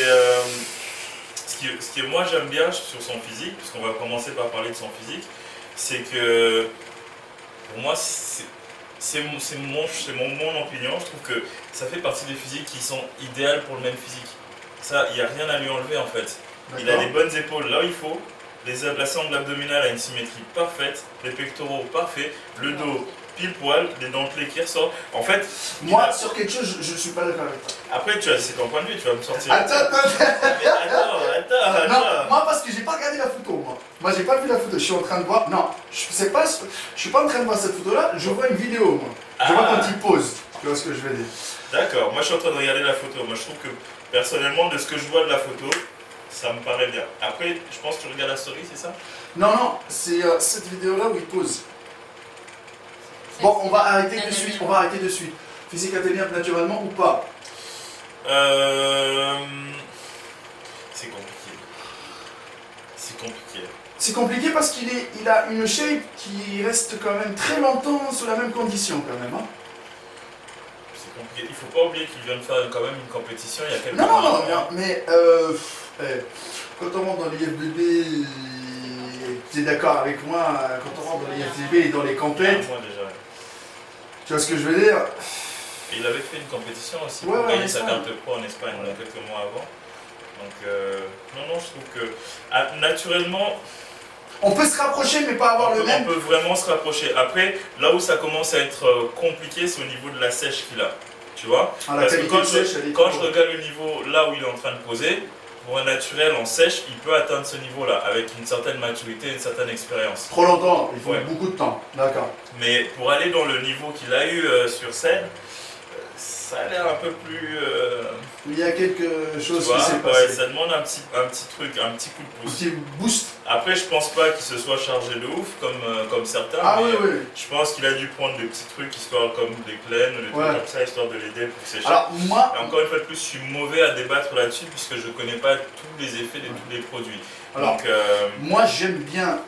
est moi j'aime bien sur son physique, puisqu'on va commencer par parler de son physique, c'est que pour moi c'est mon opinion, je trouve que ça fait partie des physiques qui sont idéales pour le même physique. Ça, il n'y a rien à lui enlever en fait. Il a les bonnes épaules là où il faut. La sangle abdominale a une symétrie parfaite, les pectoraux parfaits, le dos pile poil, les dentelés qui ressortent. En fait, moi sur quelque chose, je suis pas d'accord avec toi. Après, c'est ton point de vue, tu vas me sortir. Attends. Mais attends. Non, moi parce que j'ai pas regardé la photo, moi. Moi j'ai pas vu la photo, je suis en train de voir. Non, je suis pas en train de voir cette photo-là, je vois une vidéo, moi. Je vois quand il pose. Tu vois ce que je veux dire? D'accord, moi je suis en train de regarder la photo. Moi je trouve que personnellement, de ce que je vois de la photo, ça me paraît bien. Après, je pense que tu regardes la story, c'est ça? Non, c'est cette vidéo-là où il pose. Bon, on va arrêter de suite, Physique atteignable naturellement ou pas? C'est compliqué. C'est compliqué. C'est compliqué parce il a une shape qui reste quand même très longtemps sous la même condition quand même. Hein. C'est compliqué. Il faut pas oublier qu'il vient de faire quand même une compétition il y a quelques Non, mois. mais quand on rentre dans les FBB, tu es d'accord avec moi, quand on rentre dans les FBB et dans les compètes, Moi déjà. tu vois ce que je veux dire? Et il avait fait une compétition aussi Ouais, pour ouais, gagner sa en carte pro en Espagne quelques mois avant. Donc, non, je trouve que naturellement, On peut se rapprocher mais pas avoir le on même. peut vraiment se rapprocher. Après, là où ça commence à être compliqué, c'est au niveau de la sèche qu'il a. Tu vois? Ah, la Parce que qualité quand, de sèche, elle est quand trop je bonne. regarde le niveau là où il est en train de poser, pour un naturel en sèche, il peut atteindre ce niveau-là avec une certaine maturité, une certaine expérience. Trop longtemps, il faut Ouais. beaucoup de temps. D'accord. Mais pour aller dans le niveau qu'il a eu sur scène, ça a l'air un peu plus. Il y a quelque Tu chose vois, qui s'est ouais, passé. ça demande un petit truc, un petit coup de Un pouce. petit boost. Après, je pense pas qu'il se soit chargé de ouf comme certains. Ah mais oui, oui. Je pense qu'il a dû prendre des petits trucs, histoire comme des plaines, des trucs Ouais. comme ça, histoire de l'aider pour sécher. Alors moi, Et encore une fois de plus, je suis mauvais à débattre là-dessus puisque je connais pas tous les effets de tous les produits. alors, Donc, moi j'aime bien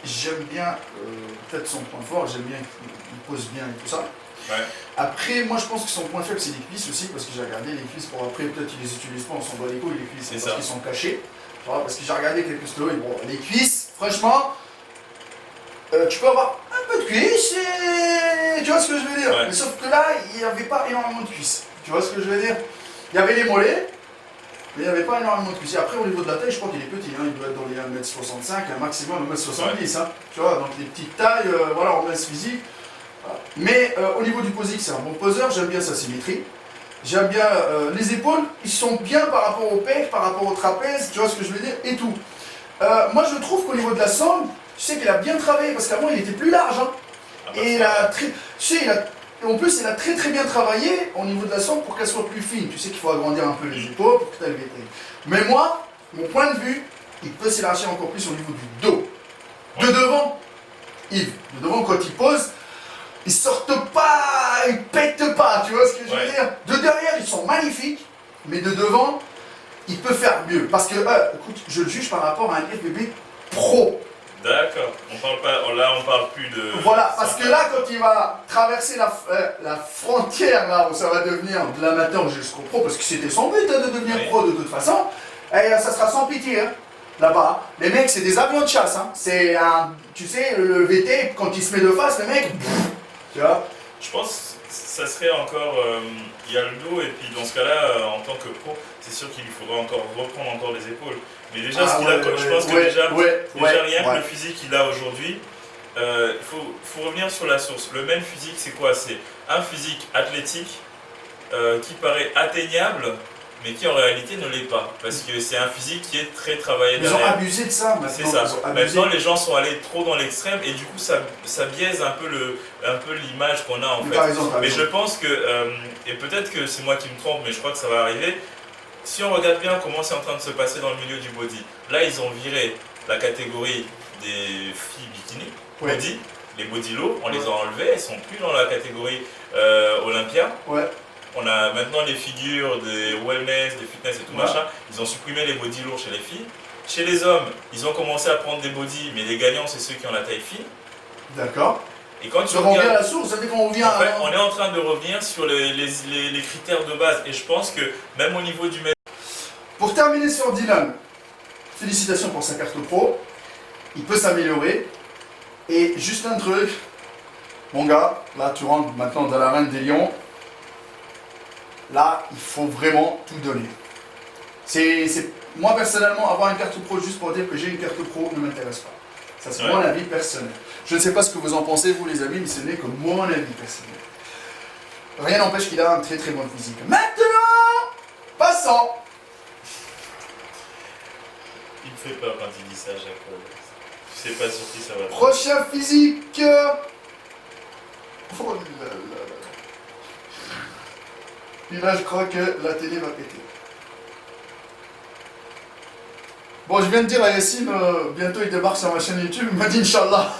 peut-être son point fort, j'aime bien qu'il pose bien et tout ça. ouais. Après, moi je pense que son point faible c'est les cuisses aussi, parce que j'ai regardé les cuisses pour après, peut-être qu'ils les utilisent pas, on s'en bat les couilles, les cuisses, C'est parce ça. qu'ils sont cachés. Tu vois, parce que j'ai regardé quelques stories, bon, les cuisses, franchement, tu peux avoir un peu de cuisses et tu vois ce que je veux dire. Ouais. Mais sauf que là, il n'y avait pas énormément de cuisses. Tu vois ce que je veux dire. Il y avait les mollets, mais il n'y avait pas énormément de cuisses. Et après, au niveau de la taille, je crois qu'il est petit, hein, il doit être dans les 1m65, un maximum 1m70. Hein, tu vois, donc les petites tailles, voilà, en masse physique. Voilà. Mais au niveau du posing, c'est un bon poseur, j'aime bien sa symétrie. J'aime bien les épaules, ils sont bien par rapport au pec, par rapport au trapèze, tu vois ce que je veux dire, et tout. Moi je trouve qu'au niveau de la sangle, tu sais qu'il a bien travaillé, parce qu'avant il était plus large. Hein. Ah bah, Et il ça, a très. Tu sais, en plus il a très très bien travaillé au niveau de la sangle pour qu'elle soit plus fine. Tu sais qu'il faut agrandir un peu les épaules pour que tu aies le VT. Mais moi, mon point de vue, il peut s'élargir encore plus au niveau du dos. De devant, Yves, de devant quand il pose, ils sortent pas, ils pètent pas, tu vois ce que je veux Ouais. dire. De derrière, ils sont magnifiques, mais de devant, il peut faire mieux. Parce que, écoute, je le juge par rapport à un FBB pro. D'accord. On parle pas. Là, on parle plus de. Voilà, parce que là, quand il va traverser la frontière, là où ça va devenir de l'amateur jusqu'au pro, parce que c'était son but hein, de devenir Oui. pro de toute façon, et ça sera sans pitié. Hein. Là-bas, les mecs, c'est des avions de chasse. Hein. C'est un, tu sais, le VT, quand il se met de face, le mec, tu vois. Je pense que ça serait encore. Il y a le dos, et puis dans ce cas-là, en tant que pro, c'est sûr qu'il lui faudra encore reprendre encore les épaules. Mais déjà, ce qu'il a, je pense que déjà rien que le physique qu'il a aujourd'hui, il faut revenir sur la source. Le même physique, c'est quoi? C'est un physique athlétique qui paraît atteignable, mais qui en réalité ne l'est pas. Parce que c'est un physique qui est très travaillé Ils ont derrière. abusé de ça maintenant. C'est ça. Ils ont abusé. Maintenant, les gens sont allés trop dans l'extrême et du coup, ça biaise un peu l'image qu'on a en fait. T'as raison, t'as Mais raison. je pense que, et peut-être que c'est moi qui me trompe, mais je crois que ça va arriver. Si on regarde bien comment c'est en train de se passer dans le milieu du body, là ils ont viré la catégorie des filles bikini, Ouais. body, les body low, on les a enlevés, elles sont plus dans la catégorie Olympia. Ouais. On a maintenant les figures des wellness, des fitness et tout Ouais. machin. Ils ont supprimé les body lourds chez les filles. Chez les hommes, ils ont commencé à prendre des body, mais les gagnants c'est ceux qui ont la taille fine. D'accord. Et quand tu Je reviens à regardes, la source, ça veut dire qu'on revient en fait, à... on est en train de revenir sur les critères de base. Et je pense que même au niveau du Pour terminer sur Dylan, félicitations pour sa carte pro. Il peut s'améliorer. Et juste un truc, mon gars, là tu rentres maintenant dans l'arène des lions. Là, il faut vraiment tout donner. Moi personnellement, avoir une carte pro juste pour dire que j'ai une carte pro ne m'intéresse pas. Ça c'est Ouais. mon avis personnel. Je ne sais pas ce que vous en pensez vous les amis, mais ce n'est que mon avis personnel. Rien n'empêche qu'il a un très très bon physique. Maintenant, passons. Il me fait peur quand il dit ça à chaque fois. Je sais pas sur qui ça va. Prochain physique. Oh là là là. Et là, je crois que la télé va péter. Bon, je viens de dire à Yassine, bientôt il débarque sur ma chaîne YouTube, il m'a dit Inch'Allah.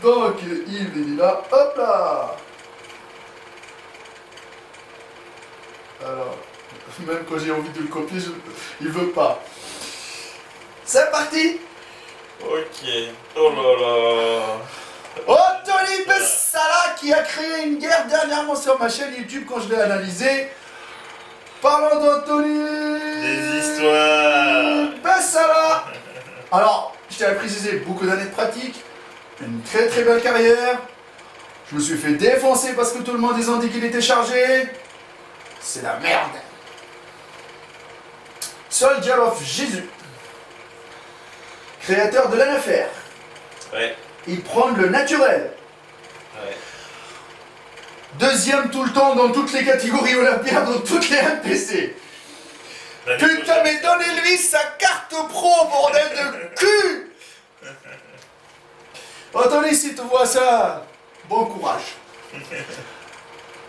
Donc, Yves, il est là. Hop là. Alors, Même quand j'ai envie de le copier, il veut pas. C'est parti. Ok. Oh là là. Anthony Bessala qui a créé une guerre dernièrement sur ma chaîne YouTube quand je l'ai analysé. Parlons d'Anthony Des histoires. Bessala. Alors, je tiens à préciser, beaucoup d'années de pratique, une très très belle carrière. Je me suis fait défoncer parce que tout le monde ils ont dit qu'il était chargé. C'est la merde. Soldier of Jésus, créateur de l'NFR. Ouais. Il prend le naturel. Ouais. Deuxième tout le temps dans toutes les catégories olympiades, dans toutes les NPC. Putain, mais donnez-lui sa carte pro, bordel de cul. Anthony, si tu vois ça, bon courage.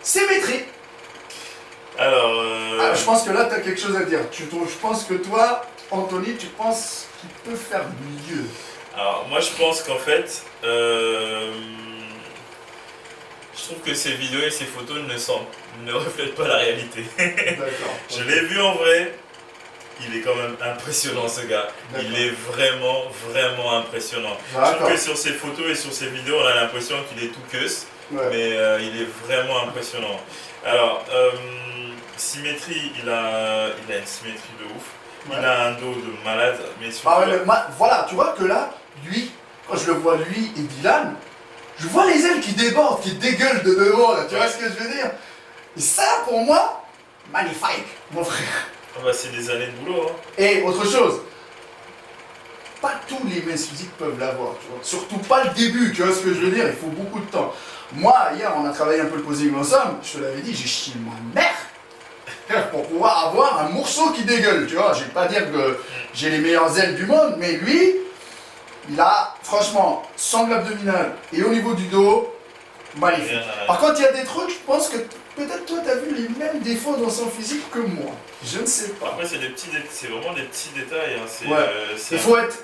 Symétrie. Alors, Ah, je pense que là, tu as quelque chose à dire. Je pense que toi, Anthony, tu penses qu'il peut faire mieux. alors, moi je pense qu'en fait, je trouve que ces vidéos et ces photos ne reflètent pas la réalité. D'accord. Je l'ai vu en vrai, il est quand même impressionnant ce gars. D'accord. Il est vraiment, vraiment impressionnant. Je D'accord. trouve que sur ses photos et sur ses vidéos, on a l'impression qu'il est tout queuse, Ouais. mais il est vraiment impressionnant. Alors, symétrie, il a une symétrie de ouf. Ouais. Il a un dos de malade, mais surtout... Ah ouais, mais voilà, tu vois que là, lui, quand je le vois, lui et Dylan, je vois les ailes qui débordent, qui dégueulent de devant, là, tu vois ce que je veux dire? Et ça, pour moi, magnifique, mon frère. Ah bah, c'est des années de boulot. Hein. Et autre chose, pas tous les minces physiques peuvent l'avoir, tu vois. Surtout pas le début, tu vois ce que je veux dire? Il faut beaucoup de temps. Moi, hier, on a travaillé un peu le posing ensemble, je te l'avais dit, j'ai chié ma mère pour pouvoir avoir un morceau qui dégueule, tu vois. Je vais pas dire que j'ai les meilleures ailes du monde, mais lui, il a, franchement, sangle abdominal et au niveau du dos, magnifique. Par contre, il y a des trucs, je pense que peut-être toi, tu as vu les mêmes défauts dans son physique que moi. Je ne sais pas. Après, c'est vraiment des petits détails. Hein. Ouais. Il faut être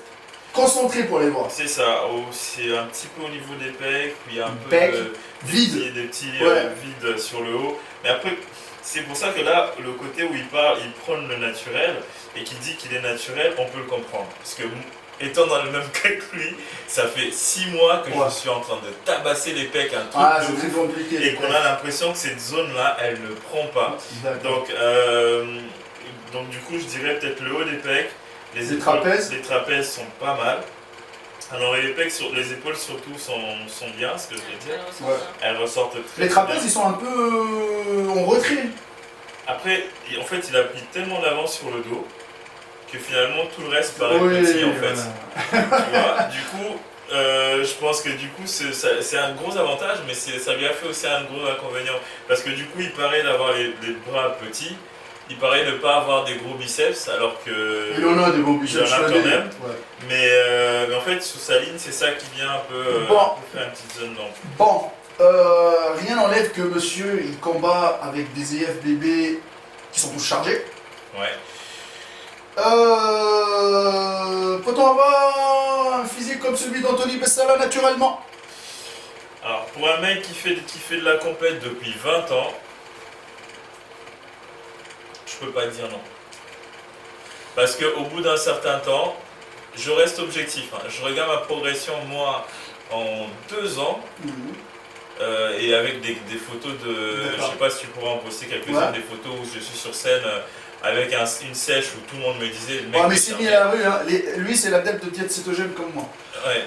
concentré pour les voir. C'est ça. C'est un petit peu au niveau des pecs, où il y a un peu Pec, de, vide. des petits Ouais. vides sur le haut. Mais après, c'est pour ça que là, le côté où il parle, il prône le naturel et qu'il dit qu'il est naturel, on peut le comprendre. Parce que étant dans le même cas que lui, ça fait 6 mois que Ouais. je suis en train de tabasser les pecs, un truc Ah, de c'est ouf, très compliqué. et qu'on a l'impression que cette zone-là, elle ne prend pas. D'accord. Donc du coup, je dirais peut-être le haut des pecs. Les épaules- trapèzes. Les trapèzes sont pas mal. Alors les pecs, les épaules surtout sont bien, ce que je vais dire. Ouais. Elles ressortent très Les très trapèzes, bien. ils sont un peu en retrait. Après, en fait, il a pris tellement d'avance sur le dos que finalement tout le reste paraît Oui, petit en fait. voilà. Tu vois, du coup, je pense que du coup c'est un gros avantage, mais ça lui a fait aussi un gros inconvénient. Parce que du coup, il paraît d'avoir les bras petits, il paraît ne pas avoir des gros biceps, alors que. Il en a des beaux Il biceps. en a je quand l'avais. même. Ouais. Mais en fait, sous sa ligne, c'est ça qui vient un peu Bon. faire une petite zone d'ombre. Bon, rien n'enlève que monsieur, il combat avec des EFBB qui sont tous chargés. Ouais. Peut-on avoir un physique comme celui d'Anthony Bessala naturellement? Alors, pour un mec qui fait de la compète depuis 20 ans, je peux pas dire non. Parce qu'au bout d'un certain temps, je reste objectif. Hein. Je regarde ma progression, moi, en 2 ans, et avec des photos de... D'accord. Je sais pas si tu pourras en poster quelques-unes, Ouais. des photos où je suis sur scène avec une sèche où tout le monde me disait... Le mec Ouais, mais est c'est mis servi. à la rue, hein. Lui c'est l'adepte de diète cétogène comme moi. Ouais,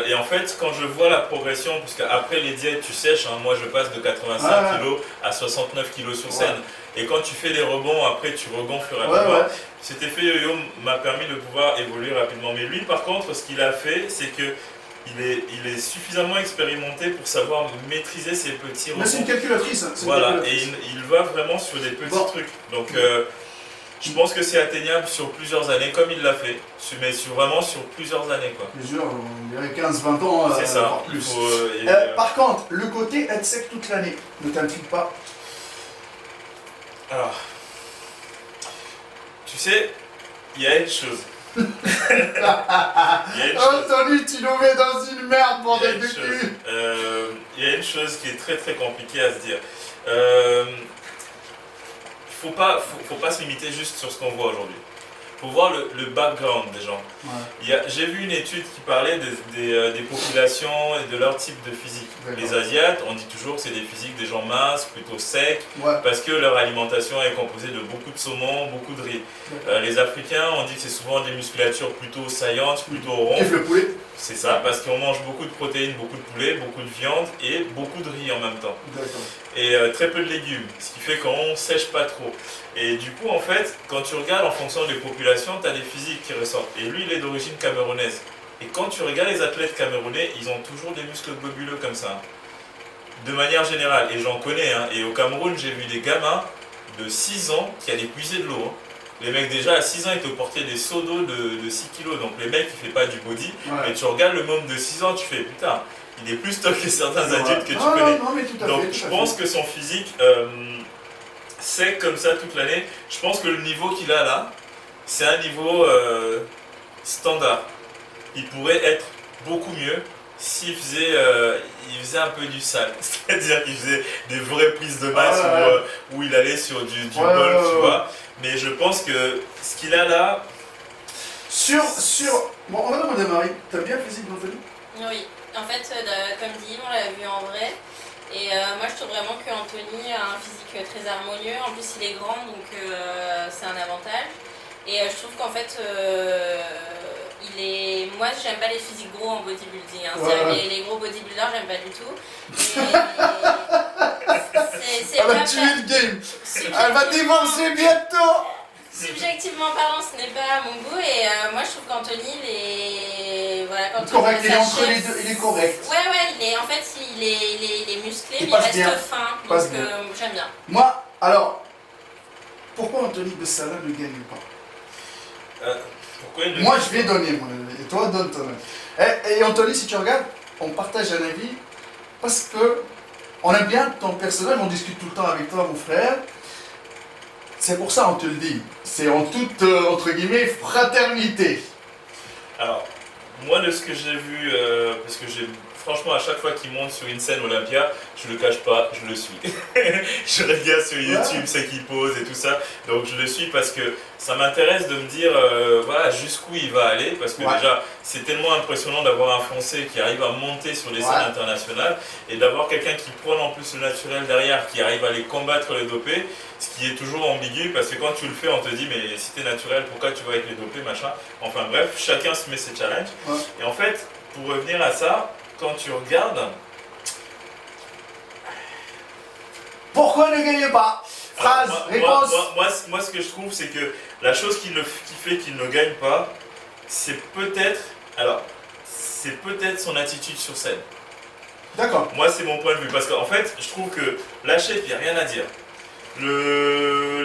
et en fait, quand je vois la progression, parce qu'après les diètes, tu sèches, hein, moi je passe de 85 Ouais. kg à 69 kg sur Ouais. scène. Et quand tu fais les rebonds, après tu regonfles Ouais, rapidement. ouais. Cet effet yo-yo m'a permis de pouvoir évoluer rapidement. Mais lui, par contre, ce qu'il a fait, c'est que il est suffisamment expérimenté pour savoir maîtriser ses petits Mais c'est une rebonds. calculatrice. Hein. C'est une Voilà, et calculatrice. il va vraiment sur des petits Bon. trucs. Donc, je pense que c'est atteignable sur plusieurs années, comme il l'a fait, mais vraiment sur plusieurs années, quoi. Plusieurs, on dirait 15-20 ans, C'est ça. voire Il plus. faut, Par contre, le côté être sec toute l'année ne t'intrigue pas? alors, tu sais, il y a une chose. Il y a une chose. Anthony, tu nous mets dans une merde, Il y a bordel une de chose. cul. Il y a une chose qui est très très compliquée à se dire. Il faut pas se limiter juste sur ce qu'on voit aujourd'hui. Faut voir le background des gens. Ouais. J'ai vu une étude qui parlait des populations et de leur type de physique. Les Asiates, on dit toujours que c'est des physiques des gens minces, plutôt secs, Ouais. parce que leur alimentation est composée de beaucoup de saumon, beaucoup de riz. Les Africains, on dit que c'est souvent des musculatures plutôt saillantes, plutôt rondes. Kiffe le poulet. C'est ça, parce qu'on mange beaucoup de protéines, beaucoup de poulet, beaucoup de viande et beaucoup de riz en même temps. D'accord. Et très peu de légumes, ce qui fait qu'on ne sèche pas trop. Et du coup, en fait, quand tu regardes en fonction des populations, tu as des physiques qui ressortent. Et lui, il est d'origine camerounaise. Et quand tu regardes les athlètes camerounais, ils ont toujours des muscles globuleux comme ça. De manière générale, et j'en connais. Hein. Et au Cameroun, j'ai vu des gamins de 6 ans qui allaient puiser de l'eau. Hein. Les mecs déjà à 6 ans, ils te portaient des seaux d'eau de 6 kilos. Donc les mecs, ils ne font pas du body. Ouais. Mais tu regardes le môme de 6 ans, tu fais putain, il est plus stock que certains adultes que tu Non, connais. non, mais tout à Donc fait. je pense que son physique, c'est comme ça toute l'année. Je pense que le niveau qu'il a là, c'est un niveau standard. Il pourrait être beaucoup mieux s'il faisait, il faisait un peu du sale. C'est-à-dire qu'il faisait des vraies prises de masse où il allait sur du bol, tu vois. Mais je pense que ce qu'il a là... Bon, on va demander à Marie. T'as bien le physique d'Anthony? Oui, en fait, comme dit, on l'a vu en vrai. Et moi, je trouve vraiment qu'Anthony a un physique très harmonieux. En plus, il est grand, donc c'est un avantage. Et je trouve qu'en fait, il est... Moi, j'aime pas les physiques gros en bodybuilding. Hein. Les gros bodybuilders, j'aime pas du tout. C'est Elle va pas tuer fait- le game. Elle va dévancer bientôt. Subjectivement parlant, ce n'est pas à mon goût. Et moi, je trouve qu'Anthony, il est... Voilà, quand on Correct, voit il est sa entre les chaise- deux, il est correct. Ouais, il est, en fait, il est musclé, Il mais il passe reste bien. fin. Il passe Donc j'aime bien. Moi, alors, pourquoi Anthony Bessala ne gagne pas? Pourquoi il Moi, je vais donner mon avis. Et toi, donne ton avis. Et Anthony, si tu regardes, on partage un avis parce que on aime bien ton personnage, on discute tout le temps avec toi, mon frère. C'est pour ça on te le dit. C'est en toute, entre guillemets, fraternité. Alors, moi de ce que j'ai vu, parce que franchement à chaque fois qu'il monte sur une scène Olympia, je le cache pas, je le suis. Je regarde sur YouTube ce qu'il pose et tout ça, donc je le suis parce que ça m'intéresse de me dire voilà jusqu'où il va aller, parce que déjà c'est tellement impressionnant d'avoir un Français qui arrive à monter sur les scènes internationales et d'avoir quelqu'un qui prône en plus le naturel derrière, qui arrive à les combattre les dopés, ce qui est toujours ambigu parce que quand tu le fais on te dit mais si t'es naturel pourquoi tu vas avec les dopés machin, enfin bref chacun se met ses challenges et en fait pour revenir à ça, quand tu regardes... Pourquoi ne gagne pas? Phrase, réponse. Moi, ce que je trouve, c'est que la chose qui fait qu'il ne gagne pas, c'est peut-être son attitude sur scène. D'accord. Moi, c'est mon point de vue. Parce qu'en fait, je trouve que la chef, il n'y a rien à dire.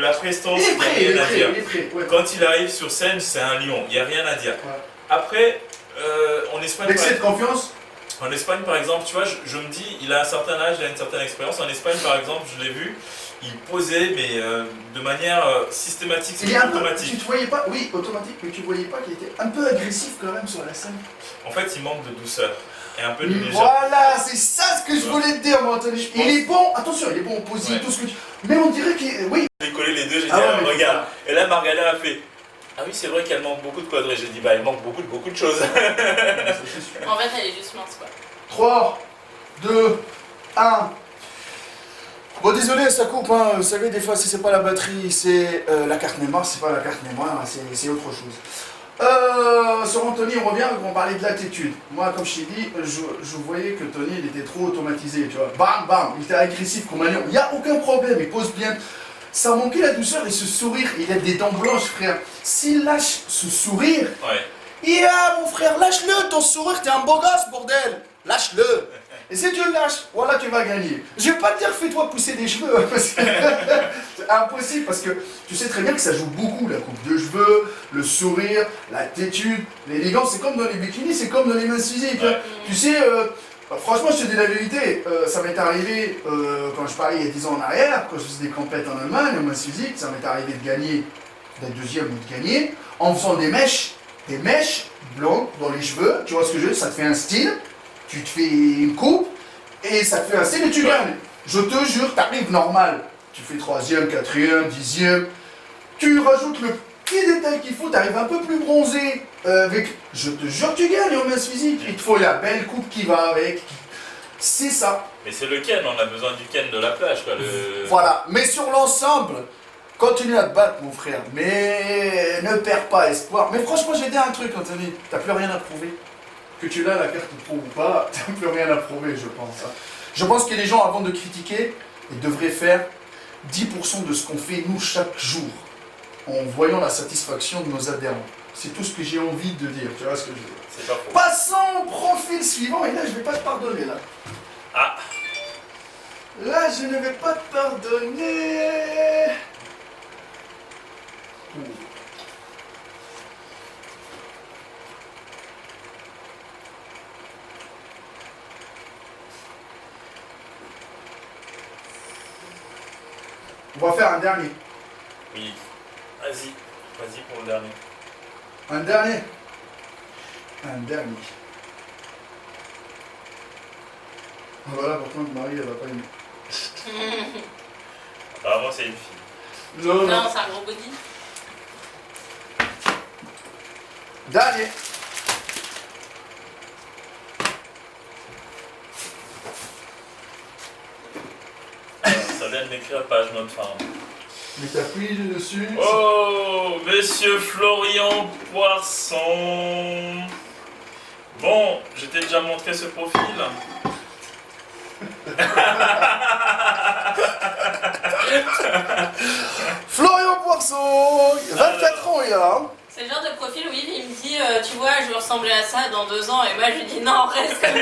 La prestance, il n'y a rien à dire. Il est prêt. Ouais. Quand il arrive sur scène, c'est un lion. Il n'y a rien à dire. Ouais. Après, en Espagne... L'excès de confiance. En Espagne, par exemple, tu vois, je me dis, il a un certain âge, il a une certaine expérience. En Espagne, par exemple, je l'ai vu, il posait, mais de manière systématique, Il est un peu, automatique. tu te voyais pas, oui, automatique, mais tu voyais pas qu'il était un peu agressif quand même sur la scène. En fait, il manque de douceur et un peu de légèreté. Voilà, c'est ça ce que je voulais te dire, moi, Anthony. Il est bon, attention, il est bon au posing, Ouais. tout ce que tu... Mais on dirait qu'il... Oui. J'ai collé les deux, j'ai dit, Ah ouais, mais regarde. Et là, Margaret a fait, ah oui, c'est vrai qu'elle manque beaucoup de quadrés. J'ai dit, bah, elle manque beaucoup de choses. En fait, elle est juste mince, quoi. 3, 2, 1. Bon, désolé, ça coupe, hein. Vous savez, des fois, si c'est pas la batterie, c'est la carte mémoire, c'est pas la carte mémoire, c'est autre chose. Sur Anthony, on revient, on parlait de l'attitude. Moi, comme je t'ai dit, je voyais que Tony, il était trop automatisé, tu vois. Bam, bam, il était agressif comme un lion. Il n'y a aucun problème, il pose bien. Ça manquait la douceur et ce sourire, il a des dents blanches, frère. S'il lâche ce sourire, Ouais. mon frère, lâche-le, ton sourire, t'es un beau gosse, bordel. Lâche-le. Et si tu le lâches, voilà, tu vas gagner. Je vais pas te dire, fais-toi pousser des cheveux, parce que c'est impossible, parce que tu sais très bien que ça joue beaucoup, la coupe de cheveux, le sourire, l'attitude, l'élégance. C'est comme dans les bikinis, c'est comme dans les minces physiques. Ouais. Tu sais, franchement, je te dis la vérité, ça m'est arrivé quand je parlais il y a 10 ans en arrière, quand je faisais des compètes en Allemagne, en mince physique, ça m'est arrivé de gagner, d'être deuxième ou de gagner, en faisant des mèches blondes dans les cheveux, tu vois ce que je veux dire, ça te fait un style. Tu te fais une coupe et ça te fait un style et tu gagnes. Je te jure, t'arrives normal. tu fais 3e, 4e, 10e, tu rajoutes le petit détail qu'il faut, tu arrives un peu plus bronzé, je te jure que tu gagnes en masse physique, il te faut la belle coupe qui va avec, c'est ça. Mais c'est le Ken, on a besoin du Ken de la plage, quoi. Voilà, mais sur l'ensemble, continue à te battre mon frère, mais ne perds pas espoir. Mais franchement, j'ai dit un truc Anthony, t'as plus rien à prouver. Que tu l'as la carte pro ou pas, t'as plus rien à prouver je pense. Hein. Je pense que les gens avant de critiquer, ils devraient faire 10% de ce qu'on fait nous chaque jour, en voyant la satisfaction de nos adhérents. C'est tout ce que j'ai envie de dire, tu vois ce que je veux dire. C'est pas faux. Passons au profil suivant, et là je vais pas te pardonner là. Ah. Là je ne vais pas te pardonner. On va faire un dernier. Oui. Vas-y pour le dernier. Un dernier. Un dernier. Voilà, pourtant, Marie, elle va pas aimer. Apparemment, c'est une fille. Non, Non, c'est un gros body. Dernier. Ça vient de m'écrire page notre femme. Mais t'appuies dessus. Oh, monsieur Florian Poisson. Bon, je t'ai déjà montré ce profil. Florian Poisson, 24 ans il a. Hein. C'est le genre de profil où Yves il me dit tu vois je veux ressembler à ça dans 2 ans et moi je lui dis non reste comme tu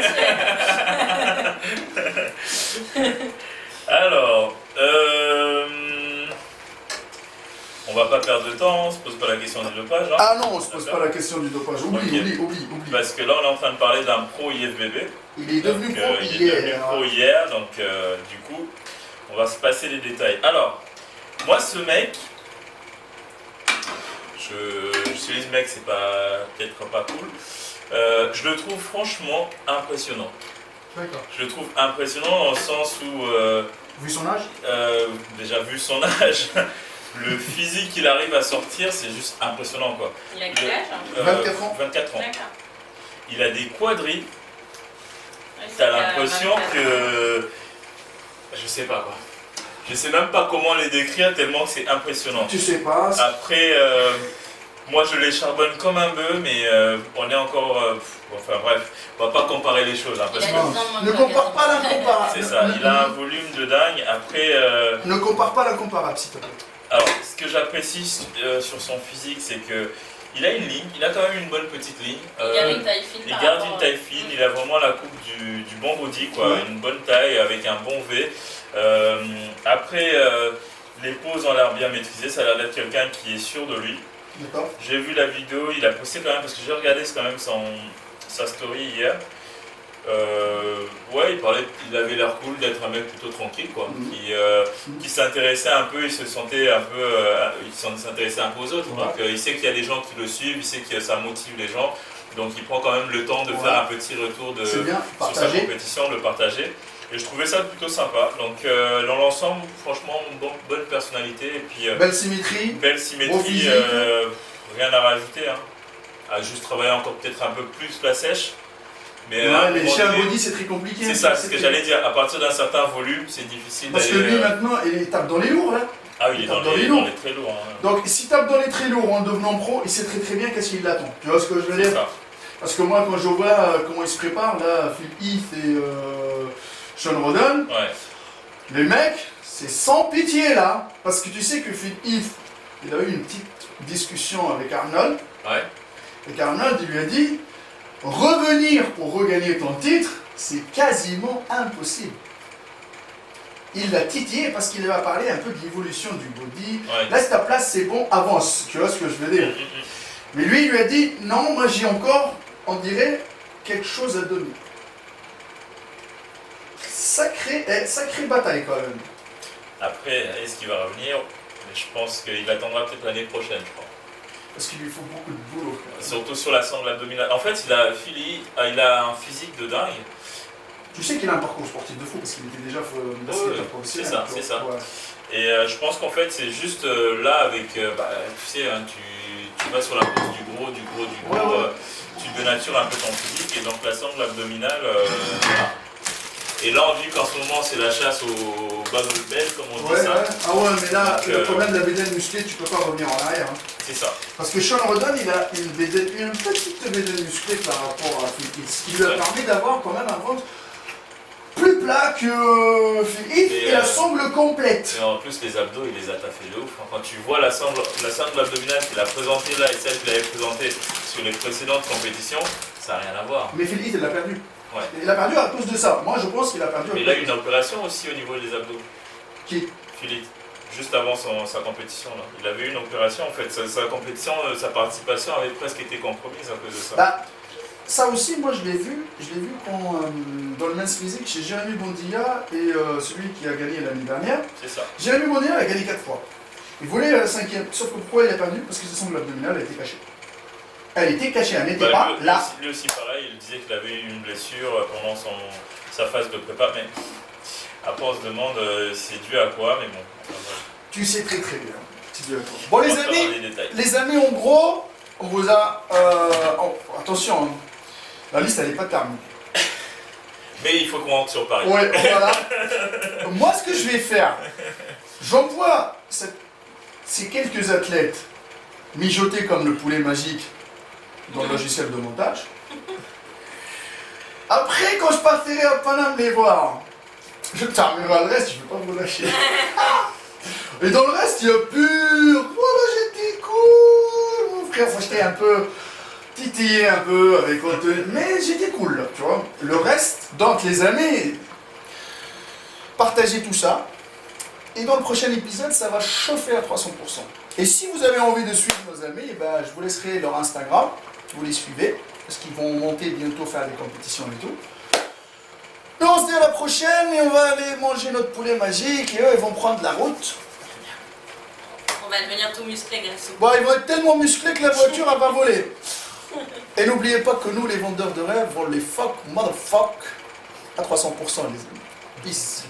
es. Alors, on va pas perdre de temps, on se pose pas la question du dopage. Hein. Ah non, on se pose pas la question du dopage. Oublie, Ok. oublie. Parce que là, on est en train de parler d'un pro IFBB. Il est devenu Donc, pro il est hier. devenu pro hier, donc du coup, on va se passer les détails. Alors, moi, ce mec, je suis ce mec, c'est pas peut-être pas cool. Je le trouve franchement impressionnant. D'accord. Je le trouve impressionnant dans le sens où, Vu son âge. déjà vu son âge, le physique qu'il arrive à sortir, c'est juste impressionnant quoi. Il a quel âge 24 ans. 24 ans. D'accord. Il a des quadris. Ouais, c'est T'as pas l'impression 24. que... Je sais pas quoi. Je sais même pas comment les décrire tellement que c'est impressionnant. Tu sais pas. Après, moi je les charbonne comme un bœuf, mais on est encore... enfin bref, on va pas comparer les choses. Hein, parce Il que a 10 ans de moins Ne que toi, compare pas quasiment. l'incomparable. c'est ça, il a un volume de dingue. Après, Ne compare pas l'incomparable, s'il te plaît. alors ce que j'apprécie sur son physique, c'est que il a une ligne, il a quand même une bonne petite ligne. Il garde une taille fine. Il par garde rapport une taille fine, il a vraiment la coupe du bon body, quoi, Ouais. une bonne taille avec un bon V. Après, les poses ont l'air bien maîtrisées, ça a l'air d'être quelqu'un qui est sûr de lui. D'accord. J'ai vu la vidéo, il a posté quand même, parce que j'ai regardé quand même sa story hier. Ouais, il avait l'air cool d'être un mec plutôt tranquille, quoi, qui s'intéressait un peu, il se sentait un peu, il s'intéressait un peu aux autres. Ouais. Donc il sait qu'il y a des gens qui le suivent, il sait que ça motive les gens, donc il prend quand même le temps de Ouais. faire un petit retour C'est bien. sur sa Partagé. compétition, de le partager. Et je trouvais ça plutôt sympa. Donc dans l'ensemble, franchement, bonne personnalité et puis Belle symétrie. belle Gros symétrie, physique. rien à rajouter. Hein. À juste travailler encore peut-être un peu plus la sèche. Mais à un Ouais, mais moment chez un donné, body, c'est très compliqué. c'est ça, c'est ce que j'allais dire. À partir d'un certain volume, c'est difficile Parce que d'aller. lui, maintenant, il tape dans les lourds, là. Ah oui, il est tape dans les très lourds. Hein. Donc, s'il tape dans les très lourds en devenant pro, il sait très très bien qu'est-ce qu'il l'attend. Tu vois ce que je veux C'est dire? ça. Parce que moi, quand je vois comment ils se préparent, là, Phil Heath et Sean Roden, Ouais. les mecs, c'est sans pitié, là. Parce que tu sais que Phil Heath, il a eu une petite discussion avec Arnold. Ouais. Et Arnold, il lui a dit, revenir pour regagner ton titre, c'est quasiment impossible. Il l'a titillé parce qu'il va parler un peu de l'évolution du body. Ouais. Laisse ta place, c'est bon, avance. Tu vois ce que je veux dire? Mais lui, il lui a dit, non, moi j'ai encore, on dirait, quelque chose à donner. Sacrée bataille quand même. Après, est-ce qu'il va revenir? Mais je pense qu'il attendra peut-être l'année prochaine, je crois. Parce qu'il lui faut beaucoup de boulot. Quand même. Surtout sur la sangle abdominale. En fait, il a un physique de dingue. Tu sais qu'il a un parcours sportif de fou parce qu'il était déjà basketteur professionnel. c'est ça. Ouais. Et je pense qu'en fait, c'est juste là avec, tu sais, hein, tu vas sur la pose du gros, tu dénatures un peu ton physique et donc la sangle abdominale, voilà. Et là, on dit qu'en ce moment, c'est la chasse au bubble bell, comme on dit ça. Ouais. Ah ouais, mais là, Donc, le problème de la bédaine musclée, tu peux pas revenir en arrière. Hein. C'est ça. Parce que Sean Rodon, il a une petite bédaine musclée par rapport à Phil Heath, ce qui lui a permis d'avoir quand même un ventre plus plat que Phil Heath et la sangle complète. Et en plus, les abdos, il les a taffés de ouf. Quand tu vois la sangle abdominale qu'il a présentée là et celle qu'il avait présentée sur les précédentes compétitions, ça n'a rien à voir. Mais Phil Heath, il l'a perdu. Ouais. Il a perdu à cause de ça. Moi, je pense qu'il a perdu. Mais il a eu une opération aussi au niveau des abdos. Qui? Philippe, juste avant sa compétition. Là. Il avait eu une opération en fait. Sa compétition, sa participation avait presque été compromise à cause de ça. Bah, ça aussi, moi, je l'ai vu quand, dans le men's physique chez Jérémy Bondilla et celui qui a gagné l'année dernière. C'est ça. Jérémy Bondilla a gagné 4 fois. Il voulait la 5e. Sauf que pourquoi il a perdu? Parce que sa sangle abdominale a été cachée. Elle était cachée, elle n'était pas là. Lui aussi pareil, il disait qu'il avait eu une blessure pendant sa phase de prépa, mais après on se demande c'est dû à quoi, mais bon. Tu sais très bien. C'est dû à quoi. Bon les amis, en gros, on vous a... attention, hein. La liste elle n'est pas terminée. Mais il faut qu'on rentre sur Paris. Ouais, voilà. Moi ce que je vais faire, j'envoie ces quelques athlètes mijotés comme le poulet magique dans le logiciel de montage. Après, quand je partirai à Paname les voir, je terminerai le reste, je ne vais pas vous lâcher. Et dans le reste, il y a pur. Voilà, j'étais cool. Mon frère, faut j'étais un peu titillé un peu avec Anthony, mais j'étais cool, là, tu vois. Le reste, donc les amis, partagez tout ça. Et dans le prochain épisode, ça va chauffer à 300%. Et si vous avez envie de suivre nos amis, ben, je vous laisserai leur Instagram. Vous les suivez, parce qu'ils vont monter bientôt faire des compétitions et tout. Et on se dit à la prochaine, et on va aller manger notre poulet magique, et eux, ils vont prendre la route. On va devenir tout musclé grâce au... Bon, ils vont être tellement musclés que la voiture, elle va voler. Et n'oubliez pas que nous, les vendeurs de rêves, on les fuck, motherfuck, à 300%, les amis. Peace.